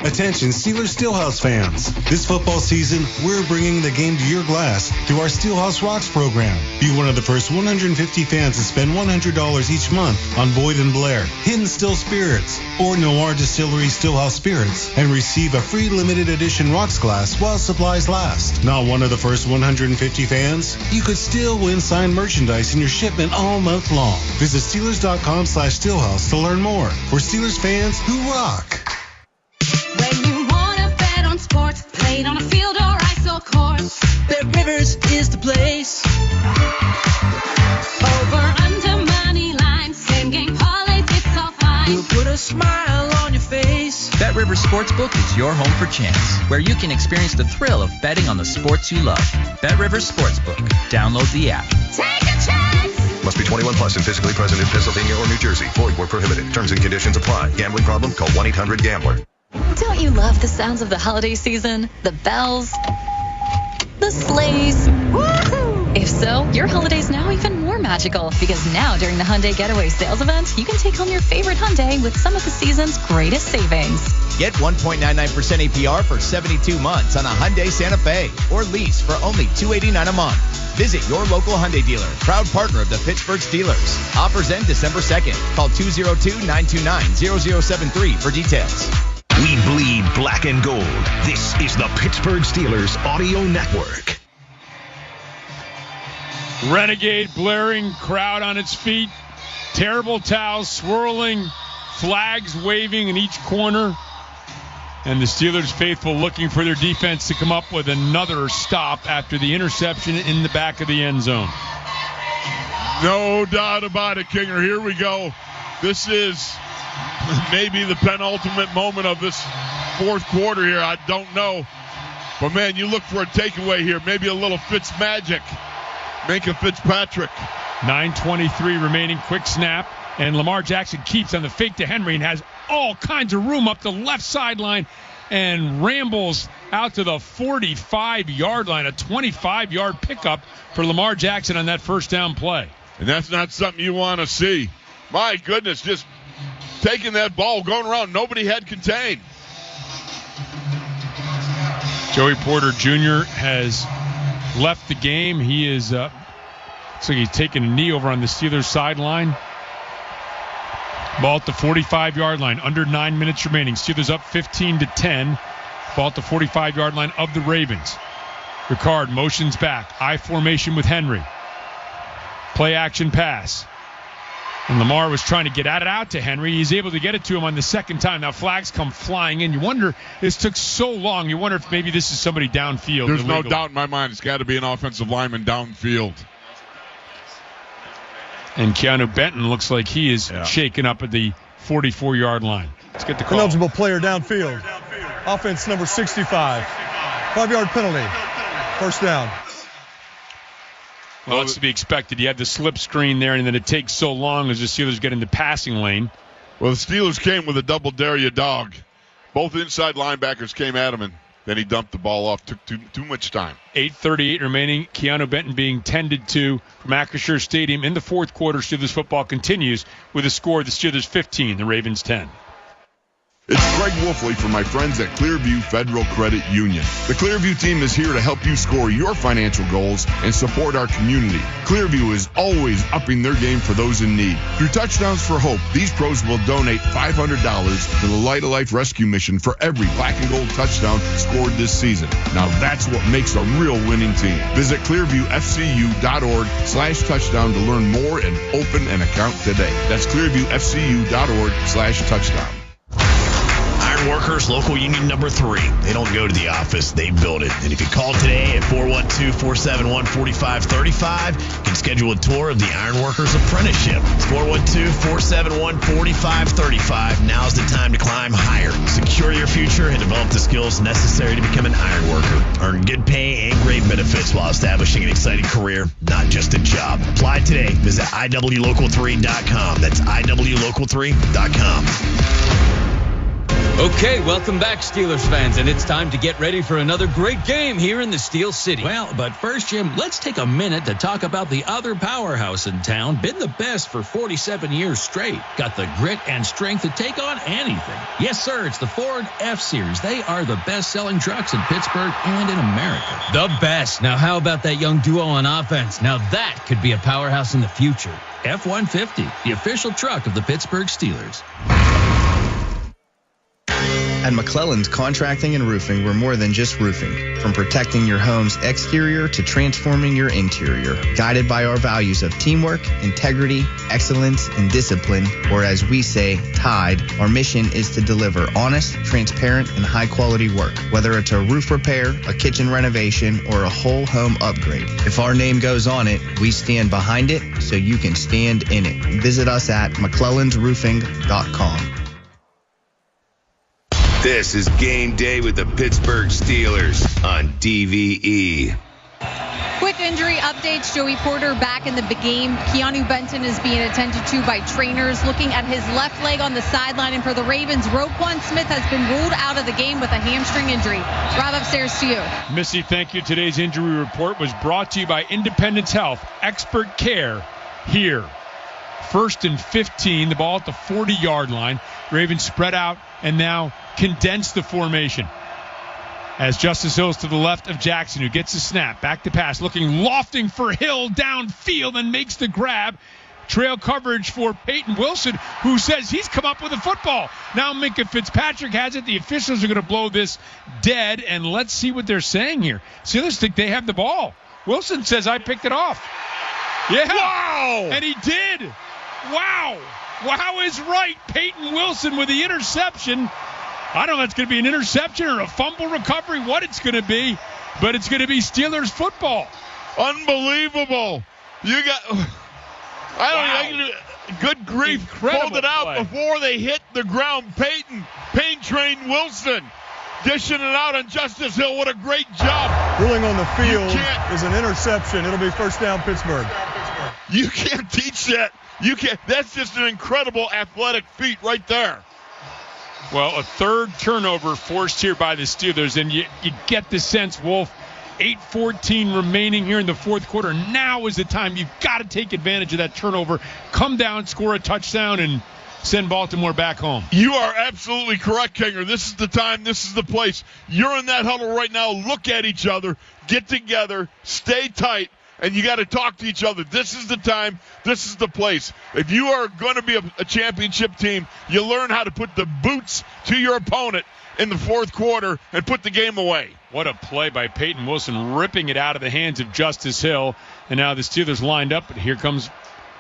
Attention Steelers Steelhouse fans. This football season, we're bringing the game to your glass through our Steelhouse Rocks program. Be one of the first 150 fans to spend $100 each month on Boyd & Blair, Hidden Still Spirits, or Noir Distillery Steelhouse Spirits, and receive a free limited edition rocks glass while supplies last. Not one of the first 150 fans? You could still win signed merchandise in your shipment all month long. Visit Steelers.com/Steelhouse to learn more. For Steelers fans who rock. When you wanna bet on sports, played on a field or ice or course, Bet Rivers is the place. Over, under, money line, same game parlay, it's all fine. We'll put a smile on your face. Bet Rivers Sportsbook is your home for chance, where you can experience the thrill of betting on the sports you love. Bet Rivers Sportsbook. Download the app. Take a chance! Must be 21 plus and physically present in Pennsylvania or New Jersey. Void where prohibited. Terms and conditions apply. Gambling problem? Call 1-800-GAMBLER. Don't you love the sounds of the holiday season? The bells, the sleighs. Woo-hoo! If so, your holiday's now even more magical, because now during the Hyundai Getaway Sales Event, you can take home your favorite Hyundai with some of the season's greatest savings. Get 1.99% APR for 72 months on a Hyundai Santa Fe, or lease for only $289 a month. Visit your local Hyundai dealer, proud partner of the Pittsburgh Steelers. Offers end December 2nd. Call 202-929-0073 for details. We bleed black and gold. This is the Pittsburgh Steelers Audio Network. Renegade blaring, crowd on its feet, terrible towels swirling, flags waving in each corner, and the Steelers faithful looking for their defense to come up with another stop after the interception in the back of the end zone. No doubt about it, Kinger. Here we go. This is maybe the penultimate moment of this fourth quarter here. I don't know. But, man, you look for a takeaway here. Maybe a little Fitzmagic. Minka Fitzpatrick. 9:23 remaining. Quick snap. And Lamar Jackson keeps on the fake to Henry and has all kinds of room up the left sideline and rambles out to the 45-yard line. A 25-yard pickup for Lamar Jackson on that first down play. And that's not something you want to see. My goodness, just taking that ball, going around, nobody had contained. Joey Porter Jr. has left the game. He is, looks like he's taking a knee over on the Steelers sideline. Ball at the 45-yard line, under 9 minutes remaining. Steelers up 15-10. Ball at the 45-yard line of the Ravens. Ricard motions back. I formation with Henry. Play action pass. And Lamar was trying to get it out to Henry. He's able to get it to him on the second time. Now flags come flying in. You wonder, this took so long. You wonder if maybe this is somebody downfield. There's illegal. No doubt in my mind it's got to be an offensive lineman downfield. And Keanu Benton looks like he is shaken up at the 44-yard line. Let's get the call. Ineligible player downfield. Offense number 65. 5-yard penalty. First down. Well, that's to be expected. You have the slip screen there, and then it takes so long as the Steelers get in the passing lane. Well, the Steelers came with a double dare you dog. Both inside linebackers came at him, and then he dumped the ball off. Took too much time. 8:38 remaining. Keanu Benton being tended to from Acrisure Stadium in the fourth quarter. Steelers football continues with a score of the Steelers 15, the Ravens 10. It's Greg Wolfley from my friends at Clearview Federal Credit Union. The Clearview team is here to help you score your financial goals and support our community. Clearview is always upping their game for those in need. Through Touchdowns for Hope, these pros will donate $500 to the Light of Life Rescue Mission for every black and gold touchdown scored this season. Now that's what makes a real winning team. Visit clearviewfcu.org/touchdown to learn more and open an account today. That's clearviewfcu.org/touchdown. Workers, local union number 3. They don't go to the office, they build it. And if you call today at 412-471-4535, you can schedule a tour of the Ironworkers Apprenticeship. It's 412-471-4535. Now's the time to climb higher, secure your future, and develop the skills necessary to become an ironworker. Earn good pay and great benefits while establishing an exciting career, not just a job. Apply today. Visit IWLocal3.com. That's IWLocal3.com. Okay, welcome back, Steelers fans, and it's time to get ready for another great game here in the Steel City. Well, but first, Jim, let's take a minute to talk about the other powerhouse in town. Been the best for 47 years straight. Got the grit and strength to take on anything. Yes, sir, it's the Ford F-Series. They are the best-selling trucks in Pittsburgh and in America. The best. Now, how about that young duo on offense? Now, that could be a powerhouse in the future. F-150, the official truck of the Pittsburgh Steelers. At McClellan's Contracting and Roofing, we're more than just roofing. From protecting your home's exterior to transforming your interior. Guided by our values of teamwork, integrity, excellence, and discipline, or as we say, TIDE, our mission is to deliver honest, transparent, and high-quality work. Whether it's a roof repair, a kitchen renovation, or a whole home upgrade. If our name goes on it, we stand behind it so you can stand in it. Visit us at McClellan'sRoofing.com. This is Game Day with the Pittsburgh Steelers on DVE. Quick injury updates. Joey Porter back in the game. Keanu Benton is being attended to by trainers. Looking at his left leg on the sideline. And for the Ravens, Roquan Smith has been ruled out of the game with a hamstring injury. Rob, upstairs to you. Missy, thank you. Today's injury report was brought to you by Independence Health. Expert care here. 1st and 15. The ball at the 40-yard line. Ravens spread out and now condense the formation. As Justice Hill's to the left of Jackson, who gets the snap. Back to pass, lofting for Hill downfield and makes the grab. trail coverage for Peyton Wilson, who says he's come up with a football. Now Minkah Fitzpatrick has it. The officials are going to blow this dead, and let's see what they're saying here. Steelers think they have the ball. Wilson says, I picked it off. Yeah. Wow. And he did. Wow. Wow is right. Peyton Wilson with the interception. I don't know if it's going to be an interception or a fumble recovery, what it's going to be, but it's going to be Steelers football. Unbelievable. You got... good grief. Incredible Pulled it out play. before they hit the ground. Pain Train Wilson dishing it out on Justice Hill. What a great job. Ruling on the field is an interception. It'll be first down, Pittsburgh. You can't teach that. You can't. That's just an incredible athletic feat right there. Well, a third turnover forced here by the Steelers, and you get the sense, Wolf, 8:14 remaining here in the fourth quarter. Now is the time. You've got to take advantage of that turnover, come down, score a touchdown, and send Baltimore back home. You are absolutely correct, Kinger. This is the time. This is the place. You're in that huddle right now. Look at each other. Get together. Stay tight. And you got to talk to each other. This is the time. This is the place. If you are going to be a championship team, you learn how to put the boots to your opponent in the fourth quarter and put the game away. What a play by Peyton Wilson, ripping it out of the hands of Justice Hill. And now the Steelers lined up, but here comes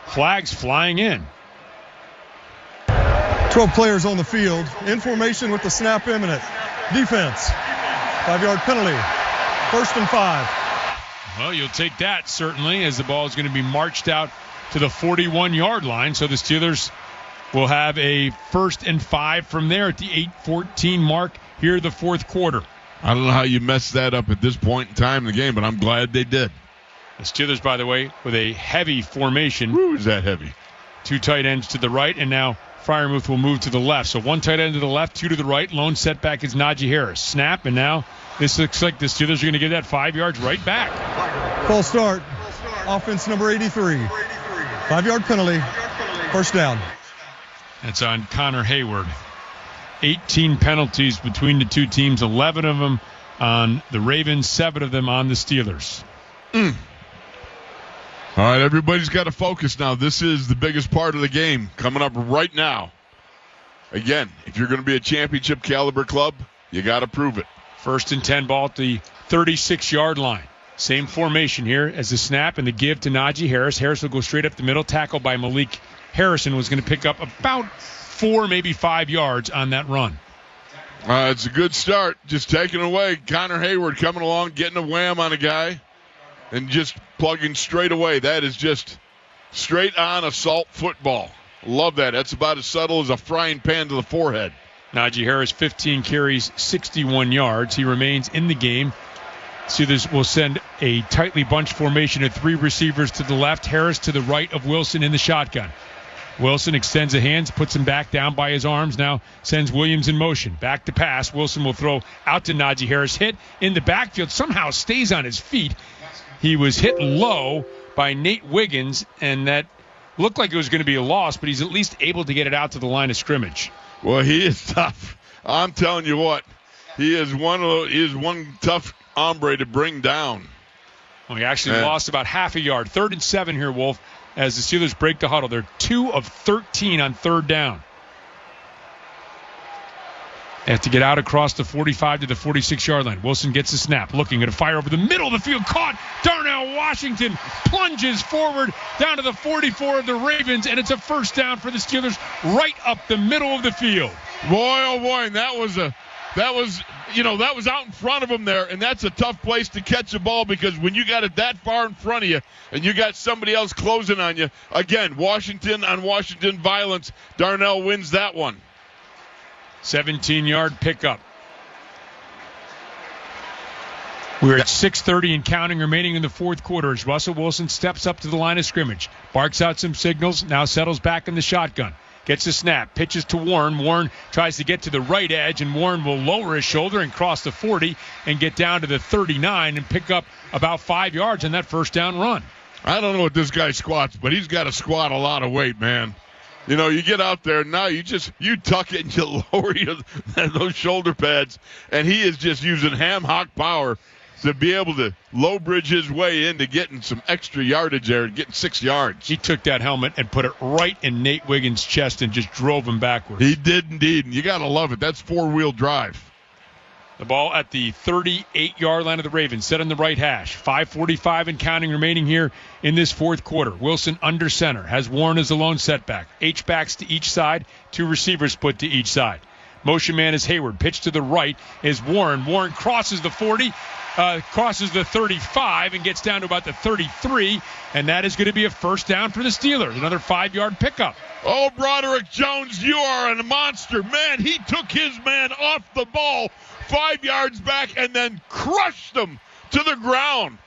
flags flying in. 12 players on the field. In formation with the snap imminent. Defense. 5-yard penalty. 1st and 5. Well, you'll take that, certainly, as the ball is going to be marched out to the 41-yard line. So the Steelers will have a 1st and 5 from there at the 8:14 mark here the fourth quarter. I don't know how you messed that up at this point in time in the game, but I'm glad they did. The Steelers, by the way, with a heavy formation. Who is that heavy? 2 tight ends to the right, and now Freiermuth will move to the left. So 1 tight end to the left, 2 to the right. Lone setback is Najee Harris. Snap, and now this looks like the Steelers are going to get that 5 yards right back. False start. Offense number 83. 5-yard penalty. 1st down. That's on Connor Hayward. 18 penalties between the two teams, 11 of them on the Ravens, 7 of them on the Steelers. All right, everybody's got to focus now. This is the biggest part of the game coming up right now. Again, if you're going to be a championship caliber club, you got to prove it. 1st and 10 ball at the 36-yard line. Same formation here as the snap and the give to Najee Harris. Harris will go straight up the middle. Tackle by Malik Harrison was going to pick up about 4, maybe 5 yards on that run. It's a good start. Just taking away. Connor Hayward coming along, getting a wham on a guy, and just plugging straight away. That is just straight on assault football. Love that. That's about as subtle as a frying pan to the forehead. Najee Harris, 15 carries, 61 yards. He remains in the game. Steelers will send a tightly bunched formation of 3 receivers to the left, Harris to the right of Wilson in the shotgun. Wilson extends the hands, puts him back down by his arms, now sends Williams in motion. Back to pass. Wilson will throw out to Najee Harris. Hit in the backfield, somehow stays on his feet. He was hit low by Nate Wiggins, and that looked like it was going to be a loss, but he's at least able to get it out to the line of scrimmage. Well, he is tough. I'm telling you what, he is one tough hombre to bring down. Well, he actually lost about half a yard. 3rd and 7 here, Wolf, as the Steelers break the huddle. They're 2 of 13 on 3rd down. They have to get out across the 45 to the 46-yard line. Wilson gets the snap, looking at a fire over the middle of the field. Caught. Darnell Washington plunges forward down to the 44 of the Ravens, and it's a 1st down for the Steelers right up the middle of the field. Boy, oh boy, and that was out in front of him there, and that's a tough place to catch a ball because when you got it that far in front of you and you got somebody else closing on you, again, Washington on Washington violence, Darnell wins that one. 17-yard pickup. We're at 6:30 and counting remaining in the fourth quarter as Russell Wilson steps up to the line of scrimmage, barks out some signals, now settles back in the shotgun. Gets a snap, pitches to Warren. Warren tries to get to the right edge, and Warren will lower his shoulder and cross the 40 and get down to the 39 and pick up about 5 yards on that 1st down run. I don't know what this guy squats, but he's got to squat a lot of weight, man. You know, you get out there, now you tuck it and you lower those shoulder pads, and he is just using ham hock power. to be able to low bridge his way into getting some extra yardage there and getting 6 yards. He took that helmet and put it right in Nate Wiggins' chest and just drove him backwards. He did indeed, and you got to love it. That's 4-wheel drive. The ball at the 38-yard line of the Ravens, set on the right hash. 5:45 and counting remaining here in this fourth quarter. Wilson under center, has Warren as the lone setback. H-backs to each side, 2 receivers put to each side. Motion man is Hayward. Pitch to the right is Warren. Warren crosses the 40, crosses the 35, and gets down to about the 33, and that is going to be a first down for the Steelers. Another 5-yard pickup. Oh, Broderick Jones, you are a monster. Man, he took his man off the ball 5 yards back and then crushed him to the ground.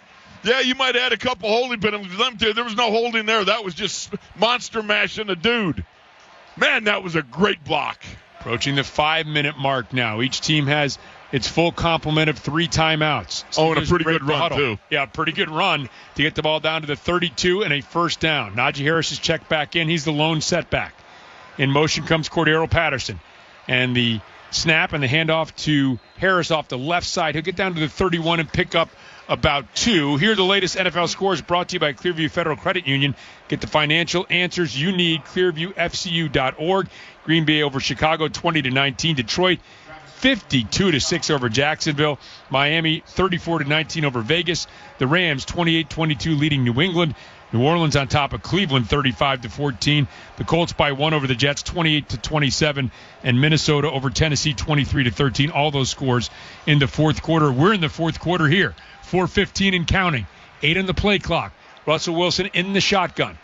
Yeah, you might add a couple holding penalties. There was no holding there. That was just monster mashing a dude. Man, that was a great block. Approaching the 5-minute mark now. Each team has its full complement of 3 timeouts. Oh, and a pretty good run, too. Yeah, pretty good run to get the ball down to the 32 and a first down. Najee Harris is checked back in. He's the lone setback. In motion comes Cordero Patterson. And the snap and the handoff to Harris off the left side. He'll get down to the 31 and pick up about 2. Here are the latest NFL scores brought to you by Clearview Federal Credit Union. Get the financial answers you need. ClearviewFCU.org. Green Bay over Chicago 20-19. Detroit 52-6 over Jacksonville. Miami 34-19 over Vegas. The Rams 28-22 leading New England. New Orleans on top of Cleveland 35-14. The Colts by 1 over the Jets 28-27, and Minnesota over Tennessee 23-13. All those scores in the fourth quarter. We're in the fourth quarter here. 4:15 and counting. 8 on the play clock. Russell Wilson in the shotgun.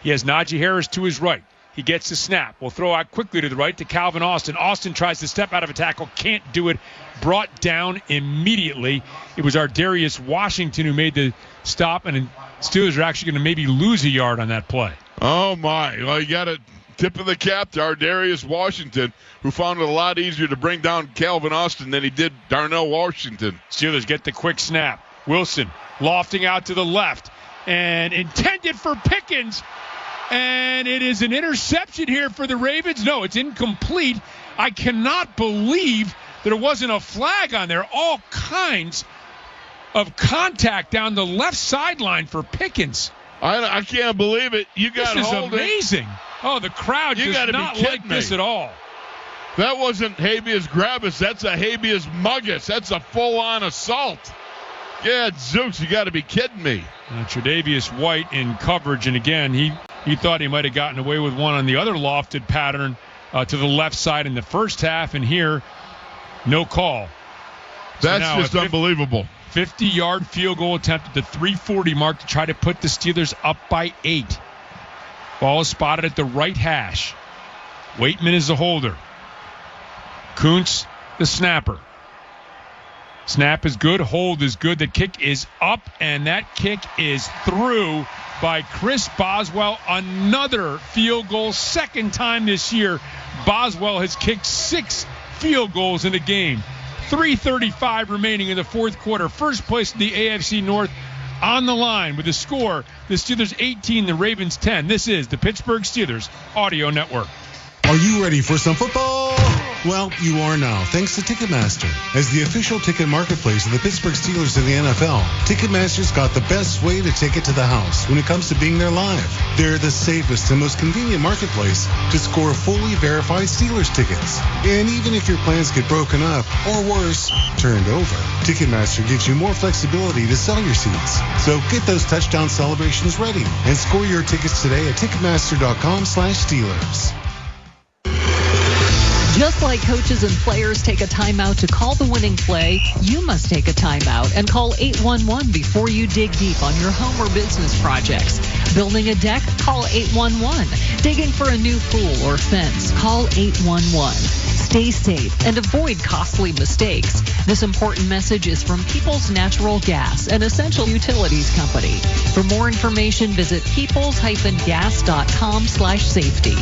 He has Najee Harris to his right. He gets the snap. Will throw out quickly to the right to Calvin Austin. Austin tries to step out of a tackle. Can't do it. Brought down immediately. It was Ardarius Washington who made the stop, and Steelers are actually going to maybe lose a yard on that play. Oh, my. Well, you got a tip of the cap to Ardarius Washington, who found it a lot easier to bring down Calvin Austin than he did Darnell Washington. Steelers get the quick snap. Wilson lofting out to the left and intended for Pickens. And it is an interception here for the Ravens. No, it's incomplete. I cannot believe there wasn't a flag on there. All kinds of contact down the left sideline for Pickens. I can't believe it. You got this is amazing. Oh, the crowd does not like this at all. That wasn't habeas gravis. That's a habeas muggus. That's a full-on assault. Yeah, Zeus, you got to be kidding me. Tre'Davious White in coverage, and again, he thought he might have gotten away with one on the other lofted pattern to the left side in the first half, and here, no call. That's just unbelievable. 50-yard field goal attempt at the 3:40 mark to try to put the Steelers up by 8. Ball is spotted at the right hash. Waitman is the holder. Kuntz, the snapper. Snap is good. Hold is good. The kick is up, and that kick is through by Chris Boswell. Another field goal. Second time this year, Boswell has kicked 6 field goals in a game. 3:35 remaining in the fourth quarter. First place in the AFC North on the line with the score. The Steelers 18, the Ravens 10. This is the Pittsburgh Steelers Audio Network. Are you ready for some football? Well, you are now, thanks to Ticketmaster. As the official ticket marketplace of the Pittsburgh Steelers in the NFL, Ticketmaster's got the best way to take it to the house when it comes to being there live. They're the safest and most convenient marketplace to score fully verified Steelers tickets. And even if your plans get broken up, or worse, turned over, Ticketmaster gives you more flexibility to sell your seats. So get those touchdown celebrations ready and score your tickets today at Ticketmaster.com/Steelers. Just like coaches and players take a timeout to call the winning play, you must take a timeout and call 811 before you dig deep on your home or business projects. Building a deck? Call 811. Digging for a new pool or fence? Call 811. Stay safe and avoid costly mistakes. This important message is from Peoples Natural Gas, an essential utilities company. For more information, visit peoples-gas.com/safety.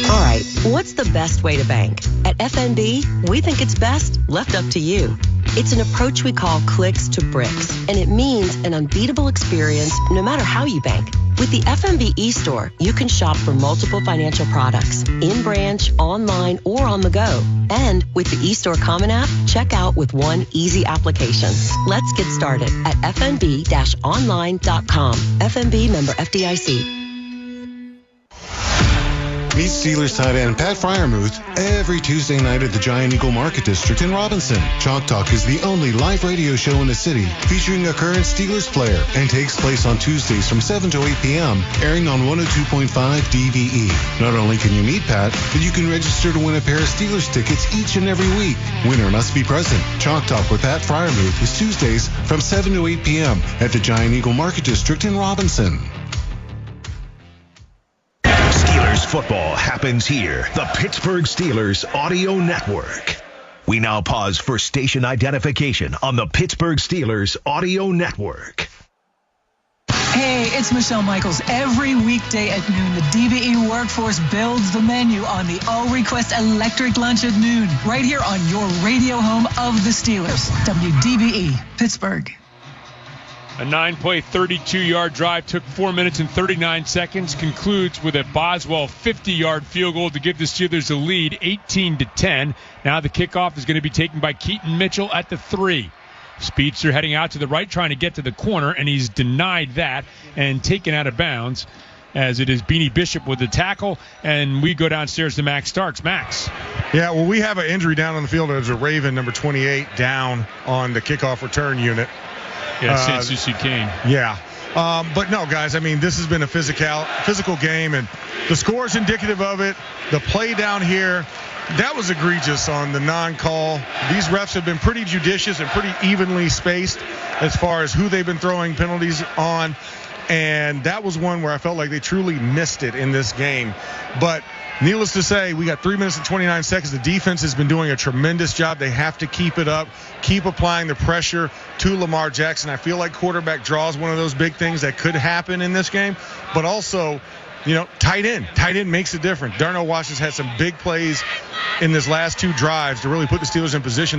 All right, what's the best way to bank? At FNB, we think it's best left up to you. It's an approach we call clicks to bricks, and it means an unbeatable experience no matter how you bank. With the FMB eStore, you can shop for multiple financial products, in-branch, online, or on the go. And with the eStore Common App, check out with one easy application. Let's get started at fmb-online.com. FMB member FDIC. Meet Steelers tight end Pat Freiermuth every Tuesday night at the Giant Eagle Market District in Robinson. Chalk Talk is the only live radio show in the city featuring a current Steelers player and takes place on Tuesdays from 7 to 8 p.m., airing on 102.5 DVE. Not only can you meet Pat, but you can register to win a pair of Steelers tickets each and every week. Winner must be present. Chalk Talk with Pat Freiermuth is Tuesdays from 7 to 8 p.m. at the Giant Eagle Market District in Robinson. Steelers football happens here. The Pittsburgh Steelers Audio Network. We now pause for station identification on the Pittsburgh Steelers Audio Network. Hey, it's Michelle Michaels. Every weekday at noon, the DVE workforce builds the menu on the all-request electric lunch at noon, right here on your radio home of the Steelers. WDVE, Pittsburgh. A 9-play, 32-yard drive took 4 minutes and 39 seconds. Concludes with a Boswell 50-yard field goal to give the Steelers a lead, 18-10. Now the kickoff is going to be taken by Keaton Mitchell at the 3. Speedster heading out to the right, trying to get to the corner, and he's denied that and taken out of bounds, as it is Beanie Bishop with the tackle, and we go downstairs to Max Starks. Max. Yeah, well, we have an injury down on the field. There's a Raven, number 28, down on the kickoff return unit. Yeah, St. Susie Kane. Yeah. But no, guys, I mean, this has been a physical game, and the score is indicative of it. The play down here, that was egregious on the non-call. These refs have been pretty judicious and pretty evenly spaced as far as who they've been throwing penalties on, and that was one where I felt like they truly missed it in this game. But needless to say, we got 3 minutes and 29 seconds. The defense has been doing a tremendous job. They have to keep it up, keep applying the pressure to Lamar Jackson. I feel like quarterback draw is one of those big things that could happen in this game, but also, you know, tight end makes a difference. Darnell Washington's had some big plays in this last 2 drives to really put the Steelers in position to